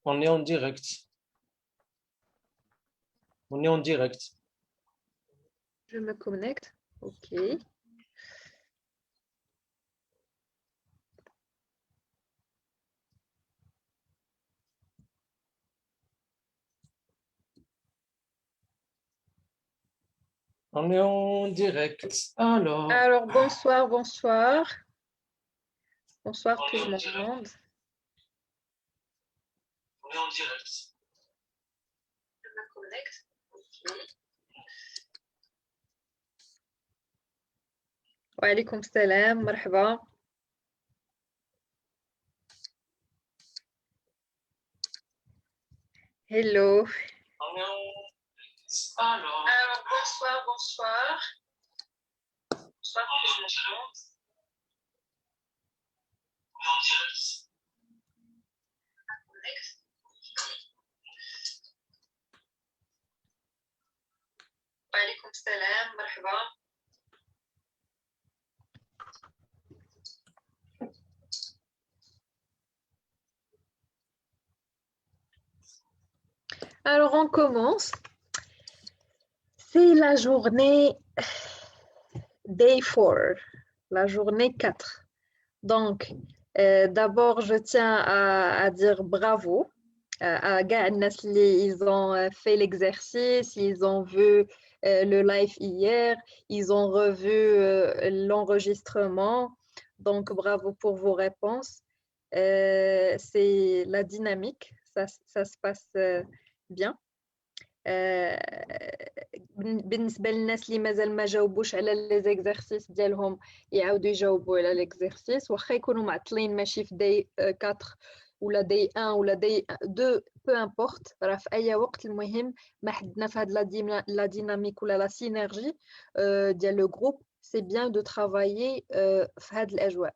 On est en direct. On est en direct. Je me connecte. OK. On est en direct. Alors, bonsoir, bonsoir. Bonsoir tout le monde. On est en direct. Je me connecte. OK. Wa alaykoum salam, marhaba. Hello. On est en... Alors, bonsoir, bonsoir. Bonsoir tout le monde. On est en direct. Wa alaykoum salam, marhaba. Alors, on commence. C'est la journée Day 4, la journée 4. Donc, d'abord, je tiens à dire bravo à Gad Nasli. Ils ont fait l'exercice, ils ont vu le live hier, ils ont revu l'enregistrement. Donc, bravo pour vos réponses. C'est la dynamique, ça se passe bien. بالنسبه للناس اللي مازال ما جاوبوش على لي زيكزارسيس ديالهم يعاودوا يجاوبوا على ليكزارسيس واخا يكونوا معطلين ماشي في داي 4 ولا داي 1 ولا داي 2 بو امبورت راه في اي وقت. المهم ما حدنا في هاد لا ديناميك ولا لا سينرجي ديال لو جروب. سي بيان دو ترافايي في هاد الاجواء.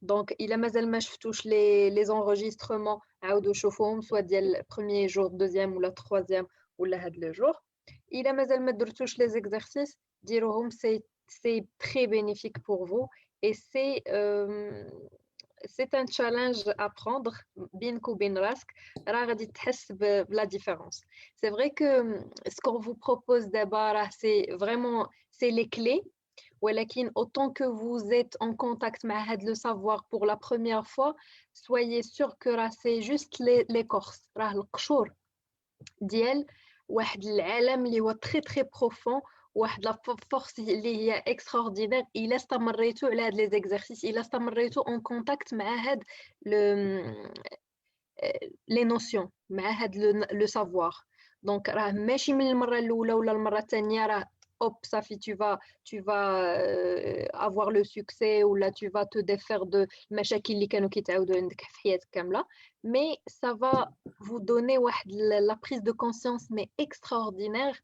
دونك الا مازال ما شفتوش لي زونغيسترمون عاودوا شوفوهم سوا ديال بروميير جور دوزيام ولا تروازيام ولا هاد لو جور. الا مازال ما درتوش لي زيكزارسيس ديروهم. سي تري بينيفيك بور فو اي سي ان تشالنج ا بروندر بينك وبين راسك. راه غادي تحس بلا ديفيرونس. سي فري كو سكو فو بروبوز دابا راه سي فريمون سي لي كلي. ولكن autant que vous êtes en contact مع هاد le savoir pour la première fois, soyez sûr que راه c'est juste l'écorce. راه القشور ديال واحد العالم اللي هو تري تري بروفون. واحد لا فورس اللي هي اكستراوردينير. الا استمريتو على هاد لي زيكزارسيس، الا استمريتو اون كونتاكت مع هاد لي نوسيون، مع هاد لو سافوار. دونك راه ماشي من المره الاولى ولا المره الثانيه راه hop, ça fait tu vas avoir le succès ou là tu vas te défaire de المشاكل اللي كانوا كيتعاودوا عندك في حياتك كامله. mais ça va vous donner واحد la prise de conscience mais extraordinaire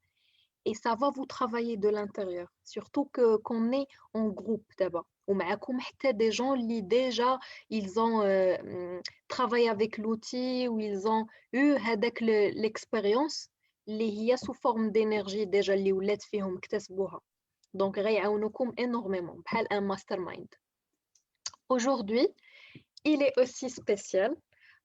et ça va vous travailler de l'intérieur. Surtout que qu'on est en groupe d'abord. ومعكم حتى des gens اللي déjà ils ont travaillé avec l'outil ou ils ont eu هذاك l'expérience اللي هي sous forme d'énergie déjà اللي ولات فيهم اكتسبوها. Donc غيعاونوكم énormément بحال un mastermind. Aujourd'hui, il est aussi spécial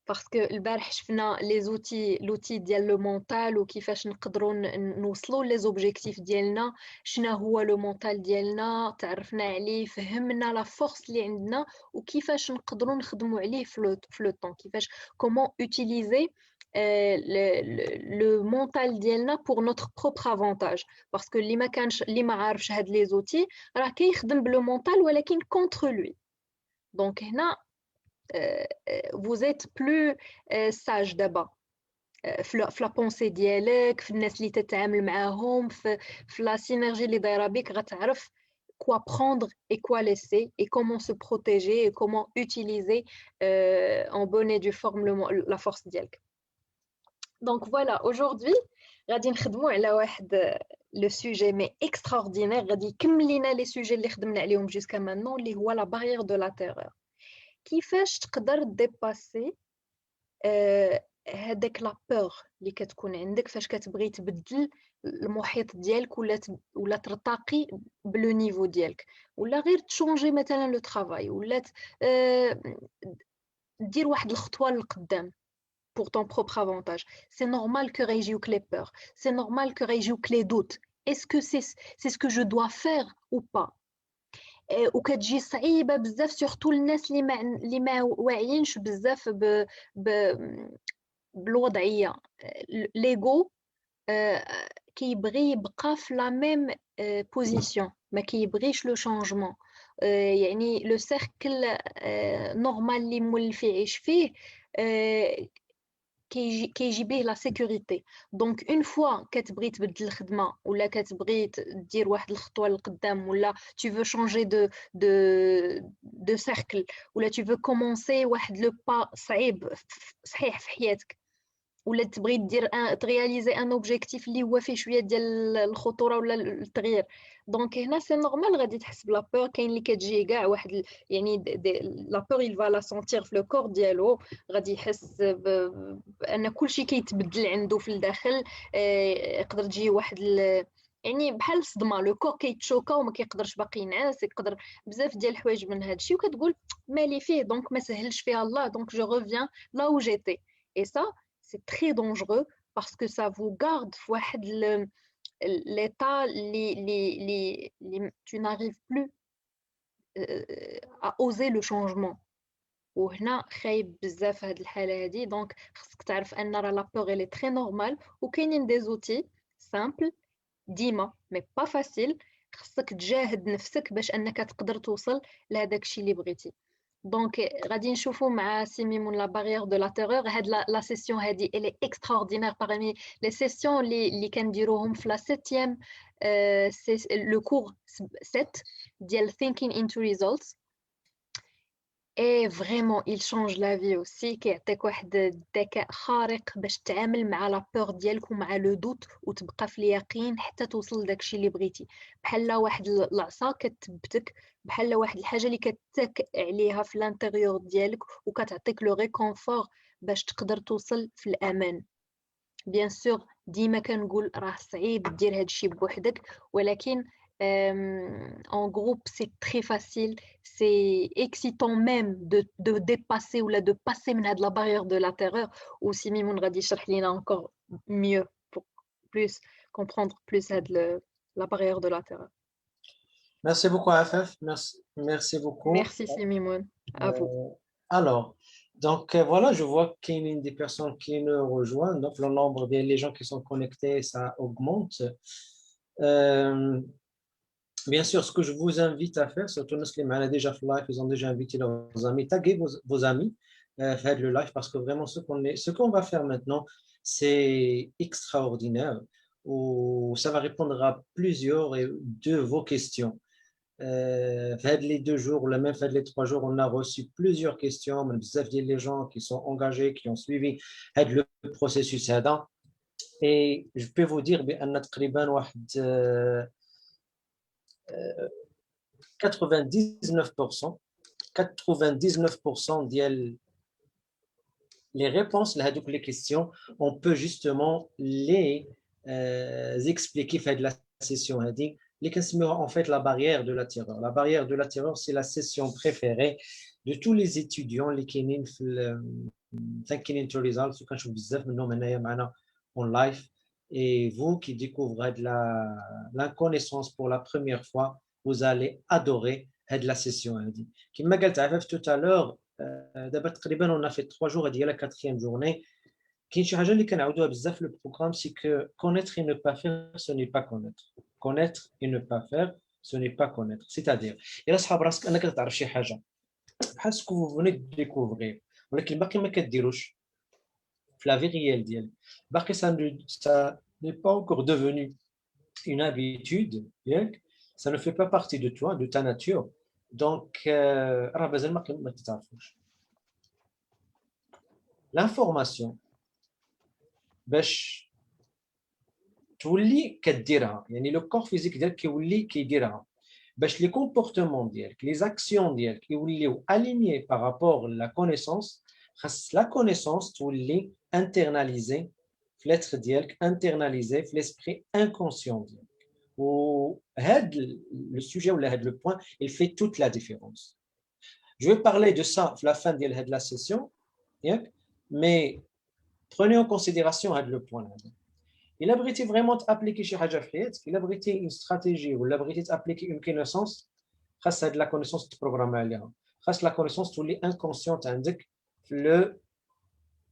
parce que البارح شفنا les outils l'outil ديال لو مونتال وكيفاش نقدروا نوصلوا لي زوبجيكتيف ديالنا. شنو هو لو مونتال ديالنا، تعرفنا عليه، فهمنا لا فورس اللي عندنا وكيفاش نقدروا نخدموا عليه في لو طون. كيفاش comment utiliser le mental ديالنا pour notre propre avantage. parce que اللي ما كانش اللي ما عارفش هاد لي زوتي راه كيخدم بلو مونتال ولكن contre lui. donc هنا vous êtes plus sage d'abord في لا بونسي ديالك، في الناس اللي تتعامل معاهم، في لا سينرجي اللي دايره بك. غتعرف quoi prendre et quoi laisser et comment se protéger et comment utiliser en bonne et due forme la force ديالك. donc voilà, aujourd'hui غادي نخدموا على واحد لو سوجي مي اكستراوردينير غادي يكمل لينا لي سوجي اللي خدمنا عليهم جوسكا مانون اللي هو لا بارير دو لا تيرور. كيفاش تقدر ديباسي هذاك لا بور اللي كتكون عندك فاش كتبغي تبدل المحيط ديالك ولا ترتقي بلو نيفو ديالك ولا غير تشونجي مثلا لو طرافاي ولا دير واحد الخطوه للقدام. pour ton propre avantage. C'est normal que réagissent les peurs. C'est normal que réagissent les doutes. Est-ce que c'est ce que je dois faire ou pas? وكتجي صعيبة بزاف سورتو الناس اللي ما واعيينش بزاف ب بالوضعية. ليغو كيبغي يبقى في لا ميم بوزيسيون، ما كيبغيش لو شونجمون. يعني لو سيركل نورمال اللي مولف يعيش فيه كيجي به لا سيكوريتي. دونك اون فوا كتبغي تبدل الخدمه ولا كتبغي دير واحد الخطوه للقدام ولا tu veux changer de cercle ولا tu veux commencer واحد لو با صعيب صحيح في حياتك ولا تبغي ترياليزي ان اوبجيكتيف اللي هو فيه شويه ديال الخطوره ولا التغيير. دونك هنا سي نورمال غادي تحس بلا بور. كاين اللي كتجي كاع واحد يعني لا بور يل فا لا سونتير في لو كور ديالو، غادي يحس بان كلشي كيتبدل عنده في الداخل. يقدر تجي واحد يعني بحال الصدمه، لو كور كيتشوكا وما كيقدرش باقي ينعس، يقدر بزاف ديال الحوايج من هذا الشيء، وكتقول مالي فيه دونك ما سهلش فيها الله دونك جو ريفيان لا او جيتي. اي سا c'est très dangereux parce que ça vous garde واحد l'état tu n'arrives plus à oser le changement. وهنا خايب بزاف هاد الحالة هادي. دونك خصك تعرف ان راه لا بور elle est très normale وكاينين دي زوتي سامبل ديما مي با فاسيل. خصك تجاهد نفسك باش انك تقدر توصل لهداك الشيء اللي بغيتي. دونك غادي نشوفوا مع سيميمون لا بارير دو لا تيرور. هاد لا سيسيون هادي elle est extraordinaire parmi les sessions اللي كنديروهم في لا 7e لو كور 7 ديال thinking into results. اي فريمون il change la vie aussi. كيعطيك واحد الذكاء خارق باش تتعامل مع لا بور ديالك ومع لو دوت وتبقى في اليقين حتى توصل لداكشي اللي بغيتي. بحال واحد العصا كتثبتك، بحال واحد الحاجه اللي كتك عليها في الانتيريور ديالك وكتعطيك لو ريكونفور باش تقدر توصل في الامان. بيان سور ديما كنقول راه صعيب دير هادشي بوحدك، ولكن en groupe c'est très facile, c'est excitant même de dépasser ou là de passer من هاد la barrière de la terreur. ou si Mimoun غادي يشرح لينا encore mieux pour plus comprendre plus هاد la barrière de la terreur. Merci beaucoup, Afef. Merci beaucoup. Merci Simimoun, à vous. Alors, donc voilà, je vois qu'il y a des personnes qui nous rejoignent. Donc, le nombre des gens qui sont connectés, ça augmente. Bien sûr, ce que je vous invite à faire, surtout nous qui sont déjà en live, ils ont déjà invité leurs amis. Taguez vos amis, faites le live parce que vraiment ce qu'on va faire maintenant, c'est extraordinaire. Où ça va répondre à plusieurs de vos questions. Faites les 2 jours, ou même faites les 3 jours, on a reçu plusieurs questions. Les gens qui sont engagés, qui ont suivi le processus. Et je peux vous dire que 99% les réponses à les questions, on peut justement les expliquer de la session. En fait, la barrière de la terreur. La barrière de la terreur, c'est la session préférée de tous les étudiants qui Thinking into Results, en live. Et vous qui découvrez de la connaissance pour la première fois, vous allez adorer la session. Comme je l'ai dit tout à l'heure, on a fait 3 jours et la 4e journée. Le programme, c'est que connaître et ne pas faire, ce n'est pas connaître. Connaître et ne pas faire, ce n'est pas connaître. C'est-à-dire, il y a ce que vous venez de découvrir. ولكن باقي ما كديروش في la vie réelle ديالك. باقي ça n'est pas encore devenu une habitude, ça ne fait pas partie de toi, de ta nature. Donc راه مازال ما تعرفوش. L'information باش تولي كديرها، يعني لو كور فيزيك ديالك كيولي كيديرها، باش لي كومبورتمون ديالك لي زاكسيون ديالك يوليو alignés par rapport à la connaissance. خاص la connaissance تولي internalisée في l'être ديالك، internalisée في l'esprit inconscient ديالك. وهذا le sujet ولا هذا le point, il fait toute la différence. Je vais parler de ça à la fin de la session, mais Prenez en considération le point là. Il a brisé vraiment appliquer chez Haja Friet, il a brisé une stratégie ou il a brisé appliquer une connaissance, grâce à de la connaissance de programme, grâce à la connaissance de l'inconscient,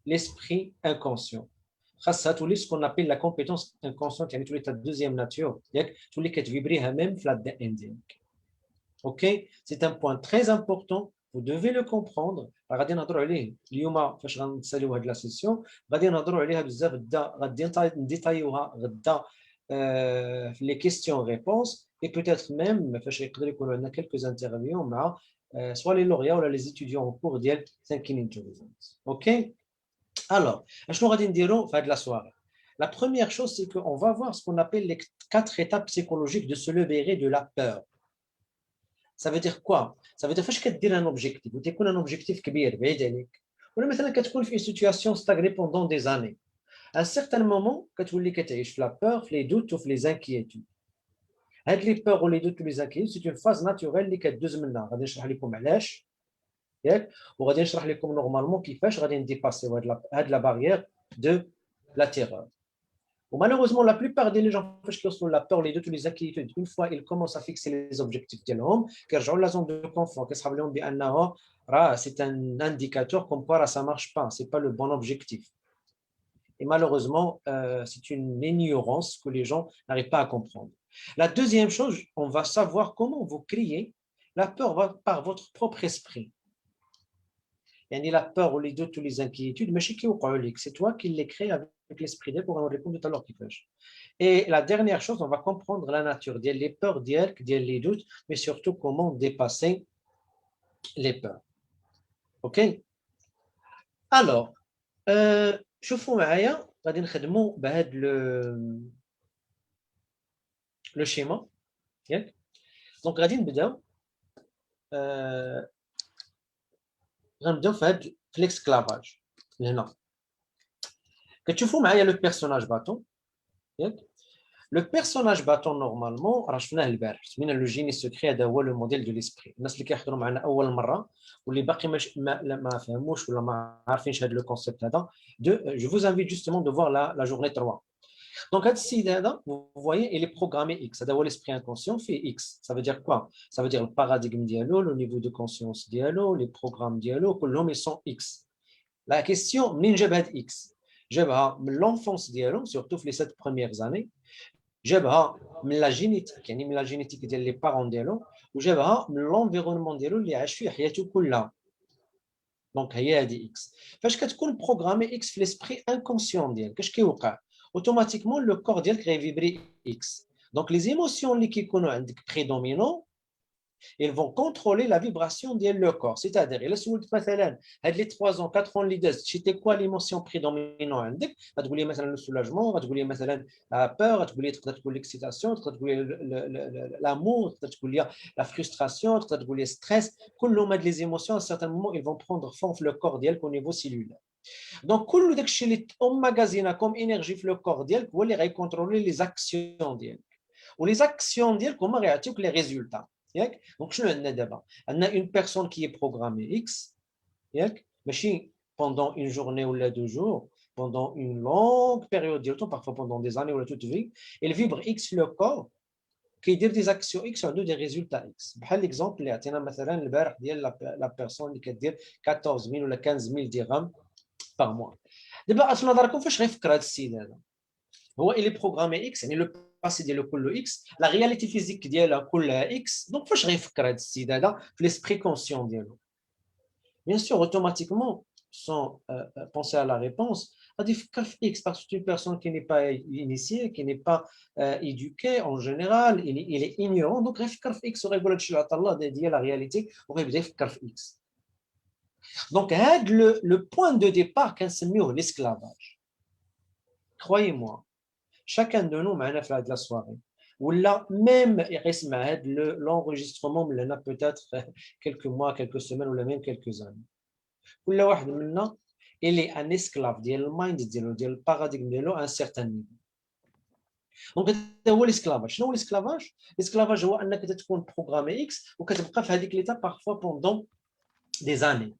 l'esprit inconscient. Grâce à tout ce qu'on appelle la compétence inconsciente, il y a ta deuxième nature, tout les qui vibrent même flat d'Indien. Ok, c'est un point très important. Vous devez le comprendre. غادي نهضروا عليه اليوم فاش غنساليو هاد لا سيسيون غادي نهضروا عليها بزاف غادي نديتايوها غدا في لي كيستيون ريبونس et peut-être même فاش يقدر يكونوا عندنا quelques interviews مع soit les lauréats ou les étudiants en cours ديال thinking intelligence. OK. Alors, اشنو غادي نديروا في هاد لا soirée. La première chose c'est qu'on va voir ce qu'on appelle les 4 étapes psychologiques de se libérer de la peur. Ça veut dire quoi? Ça veut dire فاش كدير un objectif وتكون un objectif كبير بعيد عليك ولا مثلا كتكون في une situation stagnée pendant des années. À un certain moment كتولي كتعيش في la peur, في les doutes ou في les inquiétudes. هاد les peurs ou les doutes ou les inquiétudes c'est une phase naturelle اللي كدوز منها. غادي نشرح لكم علاش ياك وغادي نشرح لكم نورمالمون كيفاش غادي نديباسيو هاد la barrière de la terreur. Malheureusement, la plupart des gens qui ont la peur, les doutes, les inquiétudes, une fois ils commencent à fixer les objectifs de l'homme, car la zone de confort, c'est un indicateur comme quoi ça ne marche pas, ce n'est pas le bon objectif. Et malheureusement, c'est une ignorance que les gens n'arrivent pas à comprendre. La deuxième chose, on va savoir comment vous créez la peur par votre propre esprit. يعني la peur ou les doutes ou les inquiétudes, mais c'est toi qui les crées avec l'esprit d'elle pour répondre tout à l'heure qui pêche. Et la dernière chose, on va comprendre la nature des peurs, des doutes, mais surtout comment dépasser les peurs. Ok? Alors, شوفوا معايا غادي نخدموا بهذا le schéma. Donc غادي نبداو غنبداو في l'esclavage. هنا كتشوفوا معايا le personnage bâton. Le personnage bâton normalement راه شفناه البارح سمينا لو جيني سكري هذا هو لو موديل دو ليسبري. الناس اللي كيحضروا معنا اول مره واللي باقي ما فهموش ولا ما عارفينش هذا لو كونسيبت هذا je vous invite justement de voir la journée 3. Donc هذا السيد هذا vous voyez il est programmé X. هذا هو l'esprit inconscient fait X. Ça veut dire quoi? Ça veut dire le paradigme ديالو, le niveau de conscience ديالو, les programmes ديالو كلهم ils sont X. La question منين جاب هاد X? جابها من l'enfance ديالو surtout في les 7 premières années. جابها من لا جينيتيك يعني من لا جينيتيك ديال لي بارون ديالو وجابها من لونفيرونمون ديالو اللي عاش فيه حياته كلها. دونك هي هذه اكس. فاش كتكون بروغرامي اكس في ليسبري انكونسيون ديالك اش كيوقع؟ اوتوماتيكمون لو كور ديالك غيفيبري اكس. دونك لي زيموسيون اللي كيكونوا عندك بريدومينون ils vont contrôler la vibration de leur corps. C'est-à-dire, il y a les 3 ans, 4 ans, c'était quoi l'émotion prédominante? Il y a le soulagement, il y a la peur, il y a l'excitation, l'amour, la frustration, le stress. Tous les émotions, à un certain moment, ils vont prendre forme le corps au niveau cellulaire. Donc, tout ce qui est emmagasiné comme énergie dans le corps, il va contrôler les actions. Ou les actions, comment réagir les résultats. Donc, on a une personne qui est programmée X, mais pendant une journée ou 2 jours, pendant une longue période de temps, parfois pendant des années ou toute vie, elle vibre X le corps, qui dit des actions X ont des résultats X. Par exemple, la personne qui dit 14 000 ou 15 000 dirhams par mois. D'abord, il est programmé X, il est passé ديالو كله X, la réalité physique ديالها كلها X, donc فاش غيفكر هذا السيد هذا في l'esprit conscient ديالو. Bien sûr, automatiquement, sans penser à la réponse, غادي يفكر في X parce que c'est une personne qui n'est pas initiée, qui n'est pas éduquée en général, il est ignorant, donc غيفكر في X وغيقول هادشي اللي عطا الله ديال la réalité وغيبدا يفكر في X. Donc هذا le point de départ كنسميوه l'esclavage. Croyez-moi. Chacun de nous معنا في هذه la soirée ولا même يسمع هذا l'enregistrement ملنا peut-être quelques mois quelques semaines ولا même quelques années كل واحد منا il est un esclave ديال المايند ديالو ديال الباراديغم ديالو à un certain niveau. دونك هذا هو l'esclavage. شنو هو l'esclavage؟ l'esclavage هو انك تكون بروغرامي اكس وكتبقى في هذيك ليتا parfois pendant des années.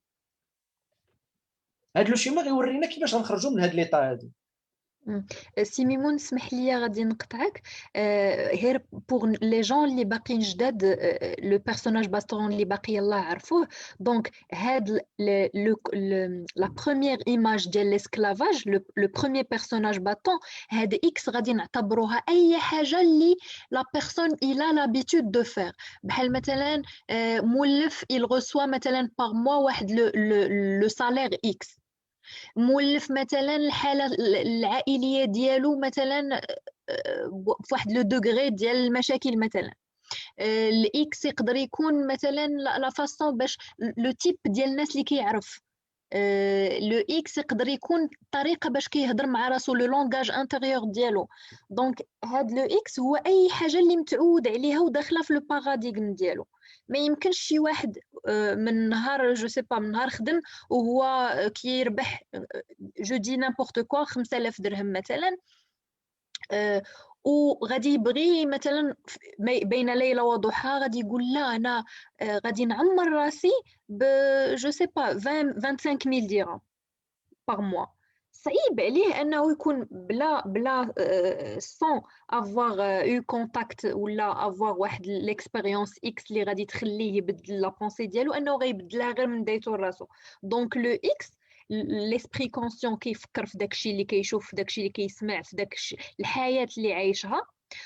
هذا لو شيما غيورينا كيفاش غنخرجوا من هاد ليطا هادي. سي ميمون اسمح لي غادي نقطعك غير بوغ لي جون اللي باقيين جداد لو بيرسوناج باستون اللي باقي يلاه عرفوه دونك هاد لا بروميير ايماج ديال ليسكلافاج لو بروميير بيرسوناج باتون هاد اكس غادي نعتبروها اي حاجه اللي لا بيرسون الى لابيتود دو فير بحال مثلا مولف il reçoit مثلا باغ موا واحد لو سالير اكس مولف مثلا الحاله العائليه ديالو مثلا فواحد لو دوغري ديال المشاكل مثلا الاكس يقدر يكون مثلا لا فاصون باش لو تيب ديال الناس اللي كيعرف لو اكس يقدر يكون الطريقه باش كيهضر مع راسو لو لونغاج انتيريور ديالو دونك هاد لو اكس هو اي حاجه اللي متعود عليها وداخله في لو باراديغم ديالو ما يمكنش شي واحد من نهار جو سي با من نهار خدم وهو كيربح جو دي نيمبورط كوا 5000 درهم مثلا وغادي يبغي مثلا بين ليله وضحى غادي يقول لا انا غادي نعمر راسي ب جو سي با 25000 درهم باغ موا صعيب عليه انه يكون بلا سون افوار يو كونتاكت ولا افوار واحد ليكسبيريونس اكس اللي غادي تخليه يبدل لا بونسي ديالو انه غيبدلها غير من دايتو راسو دونك لو اكس ليسبري كونسيون كيفكر في داكشي اللي كيشوف في داكشي اللي كيسمع في داكشي الحياه اللي عايشها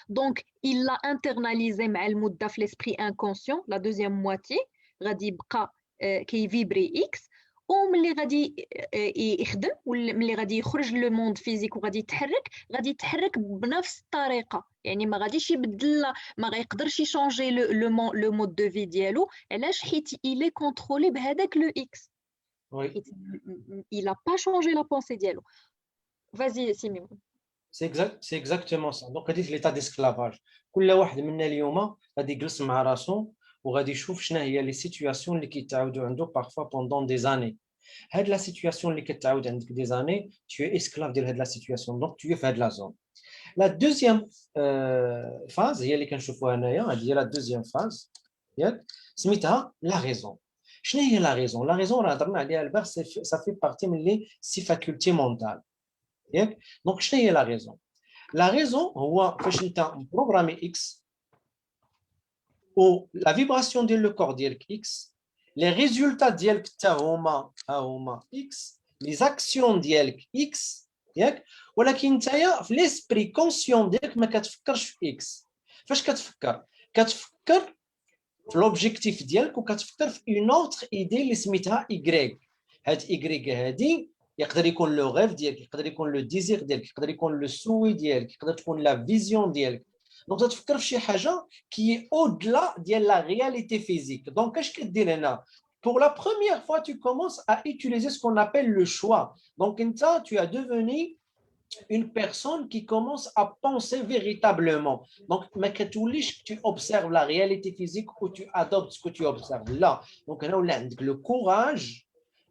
دونك الا انترناليزي مع المده في ليسبري انكونسيون لا دوزيام مواتي غادي يبقى كيفيبري اكس وملي غادي يخدم وملي غادي يخرج لو موند فيزيك وغادي يتحرك بنفس الطريقه يعني ما غاديش يبدل ما غيقدرش يشونجي لو مود دو في ديالو علاش حيت il est contrôlé بهذاك لو اكس Oui, il a pas changé la pensée dialo. Vas-y Simon. c'est exactement ça. Donc هذيك l'état d'esclavage. كل واحد منا اليوم غادي يجلس مع راسو وغادي يشوف شنو هي لي سيتوياسيون اللي كيتعاودوا عنده parfois pendant des années. هاد لا سيتوياسيون اللي كتعاود عندك des années, tu es esclave ديال هاد لا سيتوياسيون. Donc tu es في هاد لا زون. La deuxième phase هي اللي كنشوفوها هنايا هذه هي la deuxième phase ياك سميتها la raison. شنو هي la raison? La raison راه هضرنا عليها البارح ça fait partie من les 6 facultés mentales. ياك دونك شنو هي لا ريزون لا ريزون هو فاش انت مبروغرامي اكس و لا فيبراسيون ديال لو كور ديالك اكس لي ريزولتا ديالك حتى هما اكس لي زاكسيون ديالك اكس ياك ولكن نتايا في ليسبري كونسيون ديالك ما كتفكرش في اكس فاش كتفكر في لوبجيكتيف ديالك وكتفكر في اون اوتر ايدي اللي سميتها ايغريك هاد ايغريك هادي يقدر يكون لو غيف ديالك يقدر يكون لو ديزير ديالك يقدر يكون لو سوي ديالك يقدر تكون لا فيزيون ديالك دونك تفكر في شي حاجه كي او دلا ديال لا رياليتي فيزيك دونك اش كدير هنا pour la première fois tu commences à utiliser ce qu'on appelle le choix donc tu as devenu une personne qui commence à penser véritablement donc ما كتوليش tu observes la réalité physique ou tu adoptes ce que tu observes là donc هنا ولا عندك le courage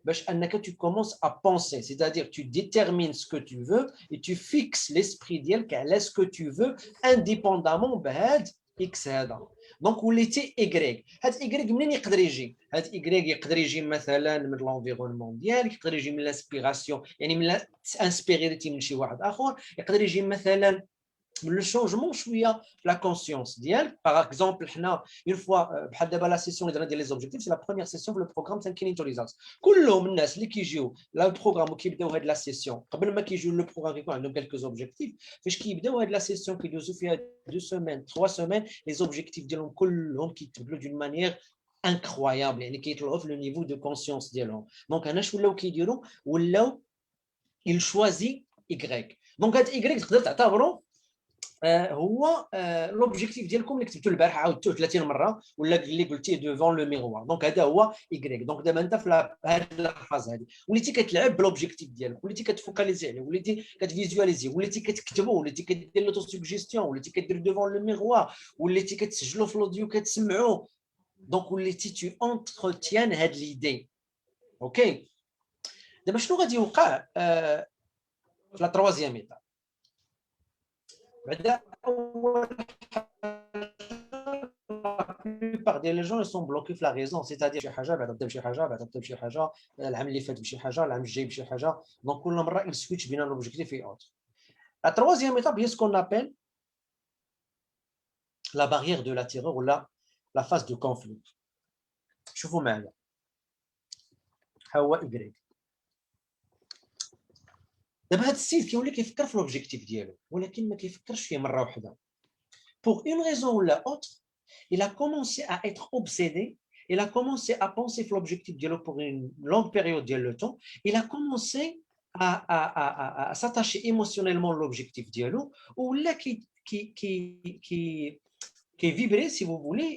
باش انك tu commences à penser c'est-à-dire tu détermines ce que tu veux et tu fixes l'esprit ديالك على ce que tu veux indépendamment بهاد x هذا دونك وليتي ايغريك هاد ايغريك منين يقدر يجي هاد ايغريك يقدر يجي مثلا من لونفيرونمون ديالك يقدر يجي من لاسبيراسيون يعني من انسبيريتي من شي واحد اخر يقدر يجي مثلا le changement شويه في لا كونسيونس ديالك باغ اكزومبل حنا اون فوا بحال دابا لا سيسيون اللي درنا ديال لي زوبجيكتيف سي لا بروميير سيسيون في لو بروغرام تانكينيتو ريزالتس كلهم الناس اللي كيجيو لا بروغرام وكيبداو هاد لا سيسيون قبل ما كيجيو لو بروغرام كيكون عندهم كالكو زوبجيكتيف فاش كيبداو هاد لا سيسيون كيدوزو فيها 2 سيمين 3 سيمين لي زوبجيكتيف ديالهم كلهم كيتبدلوا دون مانيير انكرويابل يعني كيطلعوا في لو نيفو دو كونسيونس ديالهم دونك انا شنو ولاو كيديروا ولاو il choisit Y دونك هاد Y تقدر تعتبره هو لوبجيكتيف ديالكم اللي كتبتو البارح عاودتوه 30 مره ولا اللي قلتيه ديفون لو ميغوار دونك هذا هو ايغريك دونك دابا انت في هذه الفاز هذه وليتي كتلعب بلوبجيكتيف ديالك وليتي كتفوكاليزي عليه وليتي كتفيزواليزي وليتي كتكتبو وليتي كدير لوتو سوجيستيون وليتي كدير ديفون لو ميغوار وليتي كتسجلو في الاوديو كتسمعوه دونك وليتي tu entretiens هاد ليدي اوكي دابا شنو غادي يوقع في لا تروازيام ايتاب بعدا اول حاجه la plupart des gens ils sont bloqués sur la raison, c'est-à-dire شي حاجه بعد تبدا بشي حاجه بعد تبدا بشي حاجه العام اللي فات بشي حاجه العام الجاي بشي حاجه دونك كل مره il switch بين l'objectif et autre. La troisième étape est ce qu'on appelle la barrière de la terreur ou la phase de conflit. شوفوا معايا ها هو Y. دابا هذا السيد كيولي كيفكر في l'objectif ديالو ولكن ما كيفكرش فيه مره واحده. Pour une raison ou l'autre, il a commencé à être obsédé, il a commencé à penser sur l'objectif pour une longue période de temps, il a commencé à s'attacher émotionnellement à l'objectif ou là qui vibrait, si vous voulez,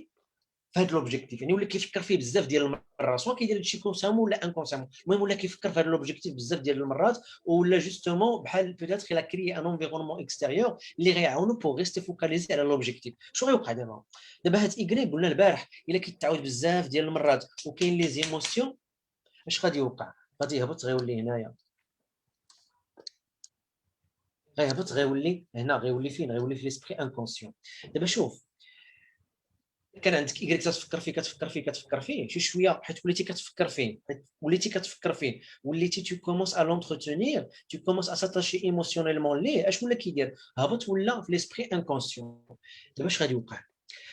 في هذا لوبجيكتيف يعني ولا كيفكر فيه بزاف ديال المرات سواء كيدير هادشي كونسامون ولا انكونسامون المهم ولا كيفكر في هذا لوبجيكتيف بزاف ديال المرات ولا جوستومون بحال بيتيتر الى كريي ان انفيرونمون اكستيريور اللي غيعاونو بوغ ريستي فوكاليزي على لوبجيكتيف. شنو غيوقع دابا هاد ايكغي قلنا البارح الا كيتعاود بزاف ديال المرات وكاين لي زيموسيون اش غادي يوقع؟ غادي يهبط غيولي هنايا غيهبط غيولي هنا غيولي فين؟ غيولي في ليسبري انكونسيون. دابا شوف كان عندك إيكغيك كتفكر فيه شي شويه حيت وليتي كتفكر فيه وليتي tu commences à l'entretenir tu commences à s'attacher émotionnellement ليه اش ولا كيدير هبط ولا في ليسبري انكونسيون. دابا اش غادي يوقع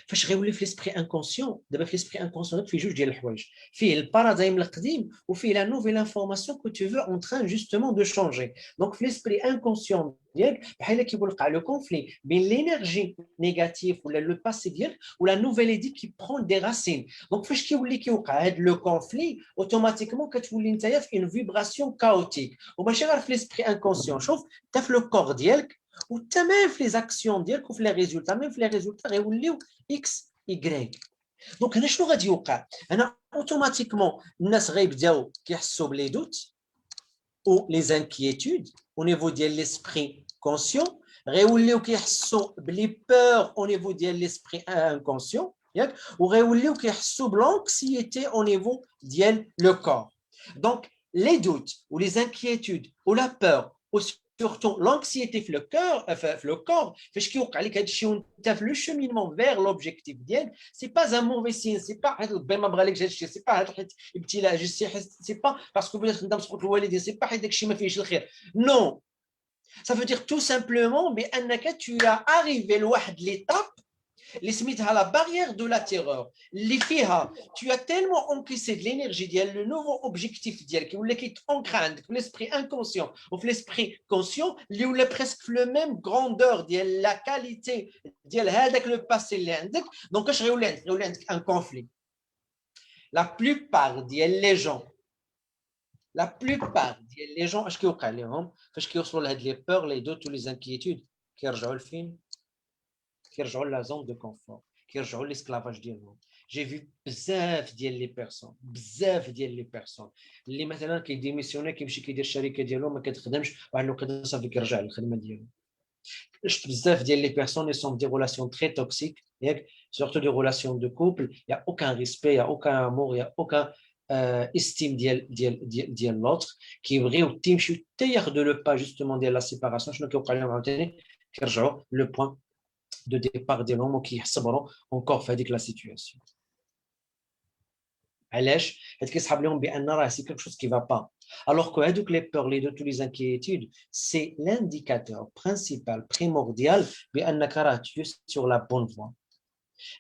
فاش غيولي في ليسبري انكونسيون؟ دابا في ليسبري انكونسيون فيه جوج ديال الحوايج فيه البارادايم القديم وفيه لا نوفيل انفورماسيون كو tu veux en train justement de changer. دونك في ليسبري انكونسيون ديالك بحال كيوقع لو كونفلي بين لينيرجي نيجاتيف ولا لو باسي ديالك ولا نوفيل ايدي كي برون دي راسين. دونك فاش كيولي كيوقع هذا لو كونفلي اوتوماتيكمون كتولي نتايا في اون فيبراسيون كاوتيك وماشي غير في ليسبري انكونسيون. شوف حتى في لو كور ديالك وتمام في لي زاكسيون ديالك وفي لي ريزولتا ميم في لي ريزولتا غيوليو اكس ايكغيك. دونك هنا شنو غادي يوقع؟ هنا اوتوماتيكمون الناس غيبداو كيحسوا بلي دوت ou les inquiétudes au niveau de l'esprit conscient غيوليو كيحسوا بلي peur au niveau de l'esprit inconscient ياك وغيوليو كيحسوا بلانكسيتي au niveau ديال le corps. Donc les doutes ou les inquiétudes ou la peur ou surtout l'anxiété في le cœur في le corps فاش كيوقع لك هذا الشيء وانت في لو cheminement vers l'objectif ديالك سي با ان موفي سين سي با حيت ربي ما بغى لك هذا الشيء سي با حيت ابتلاء جسي سي با باسكو بغيت خدام سقوط الوالدين سي با حيت داك الشيء ما فيهش الخير نو ça veut dire tout simplement بانك tu as arrivé لواحد l'étape اللي سميتها لا باريير دو لا تيرور اللي فيها tu as tellement encaissé de l'énergie ديال لو نوفو اوبجيكتيف ديالك ولا كيتانكر عندك في ليسبري انكونسيون وفي ليسبري كونسيون اللي ولا بريسك في لو ميم غروندور ديال لا كاليتي ديال هذاك لو باسي اللي عندك. دونك اش غيولي عندك؟ غيولي عندك ان كونفلي. لا بلوبار ديال لي جون اش كيوقع لهم فاش كيوصلوا لهاد لي بور لي دوت ولي زانكيتود؟ كيرجعوا لفين؟ كيرجعوا لا زون دو كونفور كيرجعوا ليسكلافاج ديالهم. جي في بزاف ديال لي بيرسون اللي مثلا كيديميسيوني كيمشي كيدير الشركه ديالو ما كتخدمش واحد الوقيته صافي كيرجع للخدمه ديالو. شفت بزاف ديال لي بيرسون اللي سون دي ريلاسيون تري توكسيك ياك سورتو دي ريلاسيون دو كوبل يا اوكان ريسبي يا اوكان امور يا اوكان استيم ديال لوتر كيبغيو تيمشيو حتى ياخذوا لو با جوستومون ديال لا سيباراسيون. شنو كيوقع لهم عاوتاني؟ كيرجعوا لو بوين de départ ديالهم وكيحصبروا encore في هذيك لا سيتوياسيون. علاش؟ حيت كيصحاب لهم بان راه سي كيك شوز كي فا با alors que هذوك لي بور لي دوت لي انكيتود سي لانديكاتور برينسيبال بريمورديال بانك راه tu es sur la bonne voie.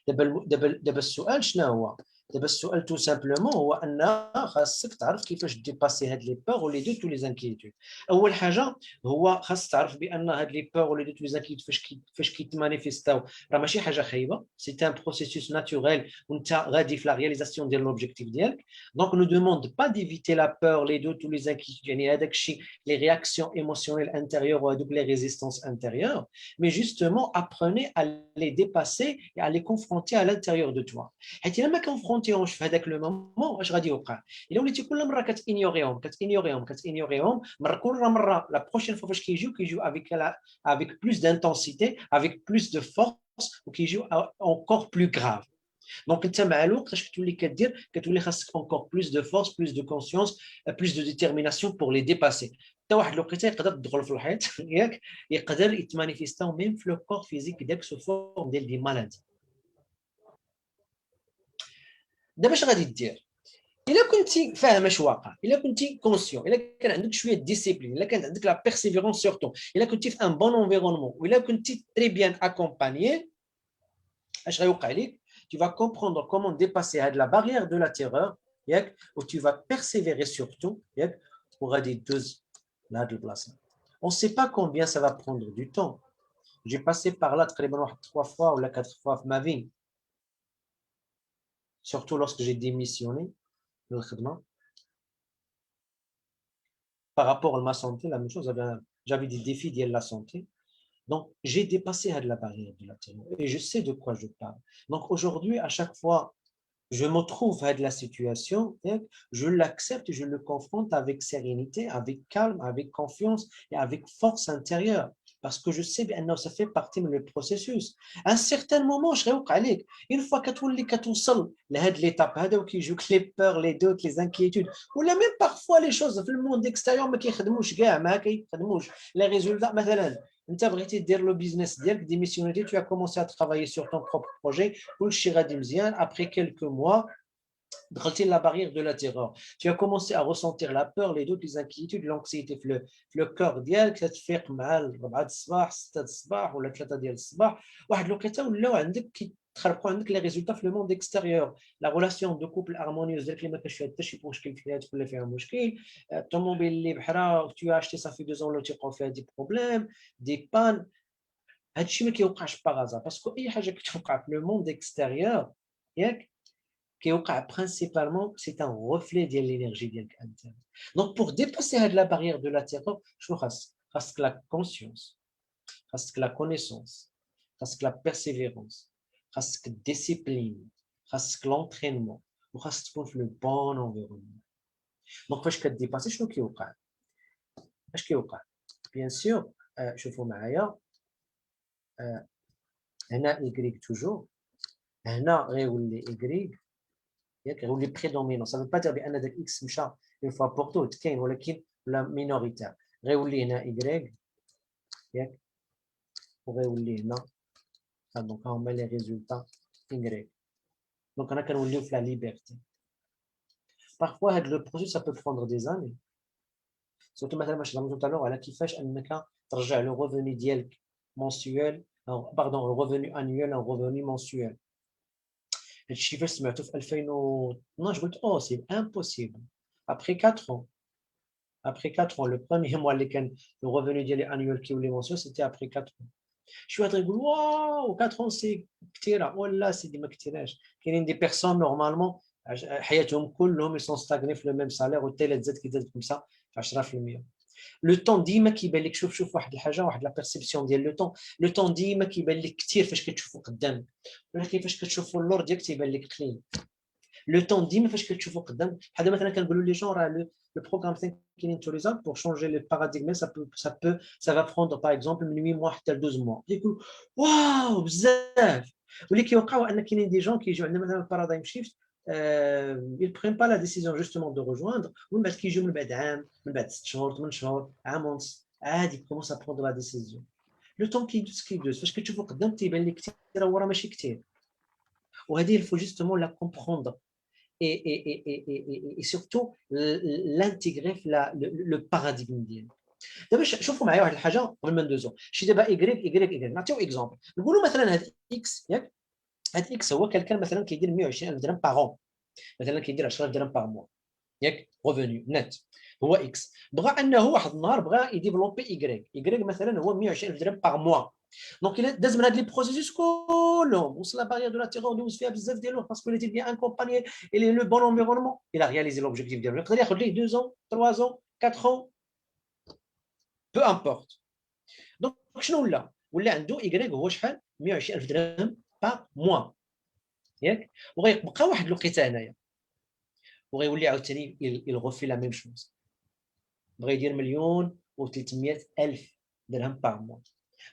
دابا السؤال شنو هو؟ دابا السؤال تو سامبلومون هو ان خاصك تعرف كيفاش ديباسي هاد لي بور ولي دوت ولي زانكيتود. اول حاجه هو خاص تعرف بان هاد لي بور ولي دوت ولي زانكيتود فاش كيتمانيفيستاو راه ماشي حاجه خايبه سي ان بروسيسوس ناتوريل وانت غادي في لا رياليزاسيون ديال لوبجيكتيف ديالك. دونك نو دوموند با ديفيتي لا بور لي دوت ولي زانكيتود يعني هذاك الشيء لي رياكسيون ايموسيونيل انتيريور وهذوك لي ريزيستانس انتيريور مي جوستومون apprenez à les dépasser et à les confronter à l'intérieur de toi. حيت الا ما كونفرونتيهمش في هذاك لو مومون اش غادي يوقع؟ الا وليتي كل مره كتانيوريهم كل مره لا بروشين فوا فاش كيجيو avec plus d'intensité avec plus de force وكيجيو encore plus grave. دونك انت مع الوقت اش كتولي كدير؟ كتولي خاصك encore plus de force plus de conscience plus de détermination pour les dépasser. حتى واحد الوقيته يقدر تدخل في الحيط ياك يقدر يتمانيفيستاو ميم في لو كور فيزيك ديالك سو فورم ديال دي مالادي. دابا اش غادي دير الا كنتي فاهم اش واقع الا كنتي كونسيون الا كان عندك شويه ديسيبلين الا كان عندك لا بيرسيفيرونس سورتو الا كنتي في ان بون انفيرونمون والا كنتي تري بيان اكومبانيي اش غيوقع لك tu vas comprendre comment dépasser la barrière de la terreur ياك و tu vas persévérer surtout ياك وغادي تدوز لهاد البلاصه on sait pas combien ça va prendre du temps j'ai passé par là تقريبا واحد 3 fois ou 4 fois في ma vie surtout lorsque j'ai démissionné de الخدمه par rapport à ma santé la même chose j'avais des défis de la santé. Donc, j'ai dépassé la barrière de la terreur et je sais de quoi je parle. Donc, aujourd'hui, à chaque fois, je me trouve à la situation, je l'accepte et je le confronte avec sérénité, avec calme, avec confiance et avec force intérieure. Parce que je sais bien que ça fait partie du processus. À un certain moment, je vais une fois que tu as l'étape, qui joue les peurs, les doutes, les inquiétudes, ou même parfois les choses dans le monde extérieur, mais qui les résultats, مثلا انت بغيتي دير لو بيزنس ديالك ديميسيونيتي tu as commencé à travailler sur ton propre projet كلشي غادي مزيان après quelques mois دخلتي la barrière de la terreur tu as commencé à ressentir la peur les doutes les inquiétudes l'anxiété في le cœur ديالك تتفيق مع 4 الصباح 6 الصباح ولا 3 ديال الصباح واحد الوقيته ولاو عندك تخربقوا عندك لي ريزولطا في لو موند اكستيريور لا ريلاسيون دو كوبل هارمونيوز ديالك اللي ما كاينش فيها حتى شي مشكل فيها تكون فيها مشكل الطوموبيل اللي بحرا tu as acheté ça fait 2 ans ولا تيوقعوا فيها دي بروبليم دي بان هادشي ما كيوقعش باغازا باسكو اي حاجه كتوقع في لو موند اكستيريور ياك كيوقع برينسيبالمون سي ان ريفلي ديال لينيرجي ديالك انت دونك بور ديباسي هاد لا بارير دو لا تيرور شنو خاصك لا كونسيونس خاصك لا كونيسونس خاصك لا بيرسيفيرونس خاصك الديسيبلين خاصك لونترينمون وخاصك تكون في لو بون انفيرونمون دونك فاش كديباسي شنو كيوقع اش كيوقع بيان سور شوفوا معايا هنا إيكغيك توجور هنا غيولي إيكغيك ياك غيولي بريدومينون سا فو با دير بان داك اكس مشى اون فوا بور تو كاين ولكن ولا مينوريتير غيولي هنا إيكغيك ياك وغيولي هنا دونك ها هما لي ريزولتا إيكغيك دونك هنا كنوليو في لا ليبرتي parfois هاد لو بروسيس ça peut prendre des années surtout مثلا باش هضرنا tout à l'heure على كيفاش انك ترجع لو ريفوني ديالك mensuel pardon le revenu annuel un revenu mensuel هادشي فاش سمعته في 2012 قلت سي امبوسيبل après 4 ans le premier mois اللي كان le revenu ديالي annuel كيولي mensuel c'était après 4 ans شي واحد يقول واو 4 ans سي كثيره ولا سيدي ما كثيراش كاينين دي بيرسون نورمالمون حياتهم كلهم يسون ستاغني في لو ميم سالير والتالي تزاد كيزاد 5 في 10% لو طون ديما كيبان لك شوف واحد الحاجه واحد لا بيرسيبسيون ديال لو طون ديما كيبان لك كثير فاش كتشوفو قدامك ولكن فاش كتشوفو اللور ديالك تيبان لك قليل لو طون ديما فاش كتشوفو قدامك بحال مثلا كنقولوا لي جون راه le programme Thinking into Result pour changer le paradigme ça va prendre par exemple من 8 mois حتى 12 mois يقول واو بزاف واللي كيوقعوا ان كاينين دي جون كيجيو عندنا مثلا بارادايم شيفت ils prennent pas la décision justement de rejoindre ومن بعد كيجيو من بعد عام من بعد 6 شهور 8 شهور عام ونص عادي commence à prendre la décision لو طون كيدوز فاش كتشوفو قدام تيبان لك كثير هو راه ماشي كثير وهذه il faut justement la comprendre et surtout l'intégrer في le paradigme ديالو دابا شوفوا معايا واحد الحاجه قبل ما ندوزو شي دابا ايكغيك نعطيو اكزومبل نقولوا مثلا هاد اكس ياك هاد اكس هو كان مثلا كيدير 120,000 درهم باغ مثلا كيدير 10,000 درهم باغ موا ياك ريفوني نت هو اكس بغى انه واحد النهار بغى يديفلوبي ايكغيك مثلا هو 120,000 درهم باغ موا دونك الا داز من هاد لي بروسيسوس كلهم وصل لا بارير دو لا تيرور دوز فيها بزاف ديالو باسكو اللي تي بيان اكومباني الي لو بون انفيرونمون الى رياليزي لوبجيكتيف ديالو يقدر ياخذ ليه 2 ans 3 ans 4 ans peu importe دونك شنو ولا عنده ايكغيك هو شحال 120,000 درهم باغ موا ياك وغيبقى واحد الوقيته هنايا وغيولي عاوتاني يلغوفي لا ميم شوز بغى يدير 1,300,000 درهم باغ موا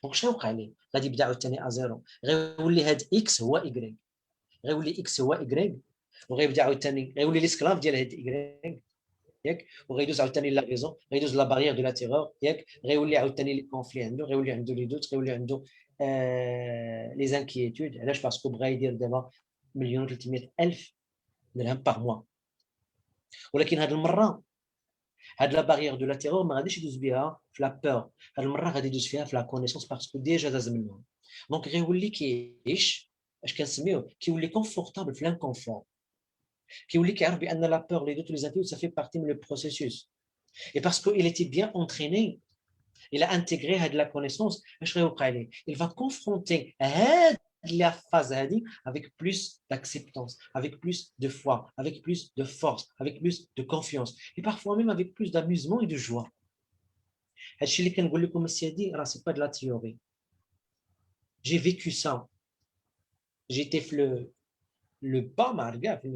دونك شنو وقع ليه غادي يبدا عاوتاني ازيرو غيولي هاد اكس هو ايكغيك غيولي اكس هو ايكغيك وغيبدا عاوتاني غيولي ليسكلاف ديال هاد ايكغيك ياك وغيدوز عاوتاني لا ريزون غيدوز لا بارير دو لا تيرور ياك غيولي عاوتاني لي كونفلي عنده غيولي عنده لي دوت غيولي عنده لي زانكيتود علاش باسكو بغا يدير دابا 1,300,000 درهم par mois. ولكن هذه المره هاد لا بارير دو لا تيرور ما غاديش يدوز بها في لا بور، هاد المره غادي يدوز فيها في لا كونيسونس باسكو ديجا داز منهم. دونك غيولي كيعيش اش كنسميوه كيولي كونفورتابل في لانكونفور، كيولي كيعرف بان لا بور لي دوت لي زاتيود سا في بارتي من لو بروسيسوس. اي باسكو il était bien entraîné, il a intégré هاد لا كونيسونس، اش غيوقع ليه؟ il va confronter هاد la phase avec plus d'acceptance, avec plus de foi, avec plus de force, avec plus de confiance, et parfois même avec plus d'amusement et de joie. هادشي اللي كنقول لكم السيدي راه سي با de la théorie. J'ai vécu ça. J'étais في le bas marga في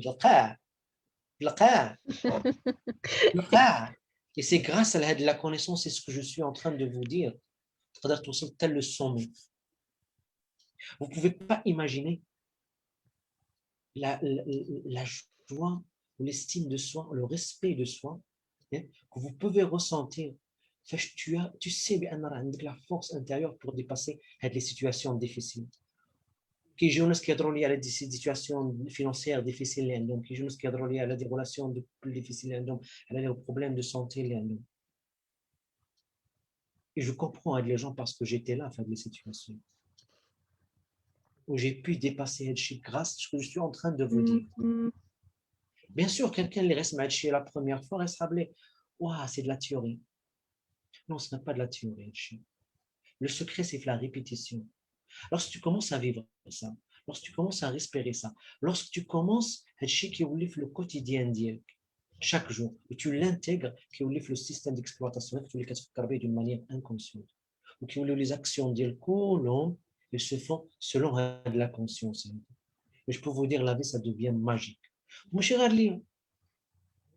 القاع. Et c'est grâce à la connaissance, c'est ce que je suis en train de vous dire. تقدر توصل حتى le sommet. Vous ne pouvez pas imaginer la joie, l'estime de soi, le respect de soi que vous pouvez ressentir. Tu sais بأن راه عندك la force intérieure pour dépasser les situations difficiles. كيجيو ناس كيهضروا لي على دي سيتوياسيون فينانسيير ديفيسيل اللي عندهم، كيجيو ناس كيهضروا لي على دي ريلاسيون ديفيسيل اللي عندهم، على لي بروبليم دو سونتي اللي عندهم. Et je comprends les gens parce que j'étais là dans des situations où j'ai pu dépasser هادشي grâce à ce que je suis en train de vous dire. Bien sûr, quelqu'un اللي reste مع la première fois reste rappelé, waouh, c'est de la théorie. Non, ce n'est pas de la théorie. Le secret, c'est la répétition. Lorsque tu commences à vivre ça, lorsque tu commences à respirer ça, lorsque tu commences à vivre le quotidien chaque jour, et tu l'intègres, qui vivre le système d'exploitation, tu les casses d'une manière inconsciente, ou qui les actions elles se font selon de la conscience. Mais je peux vous dire, la vie, ça devient magique. ماشي غير ليا،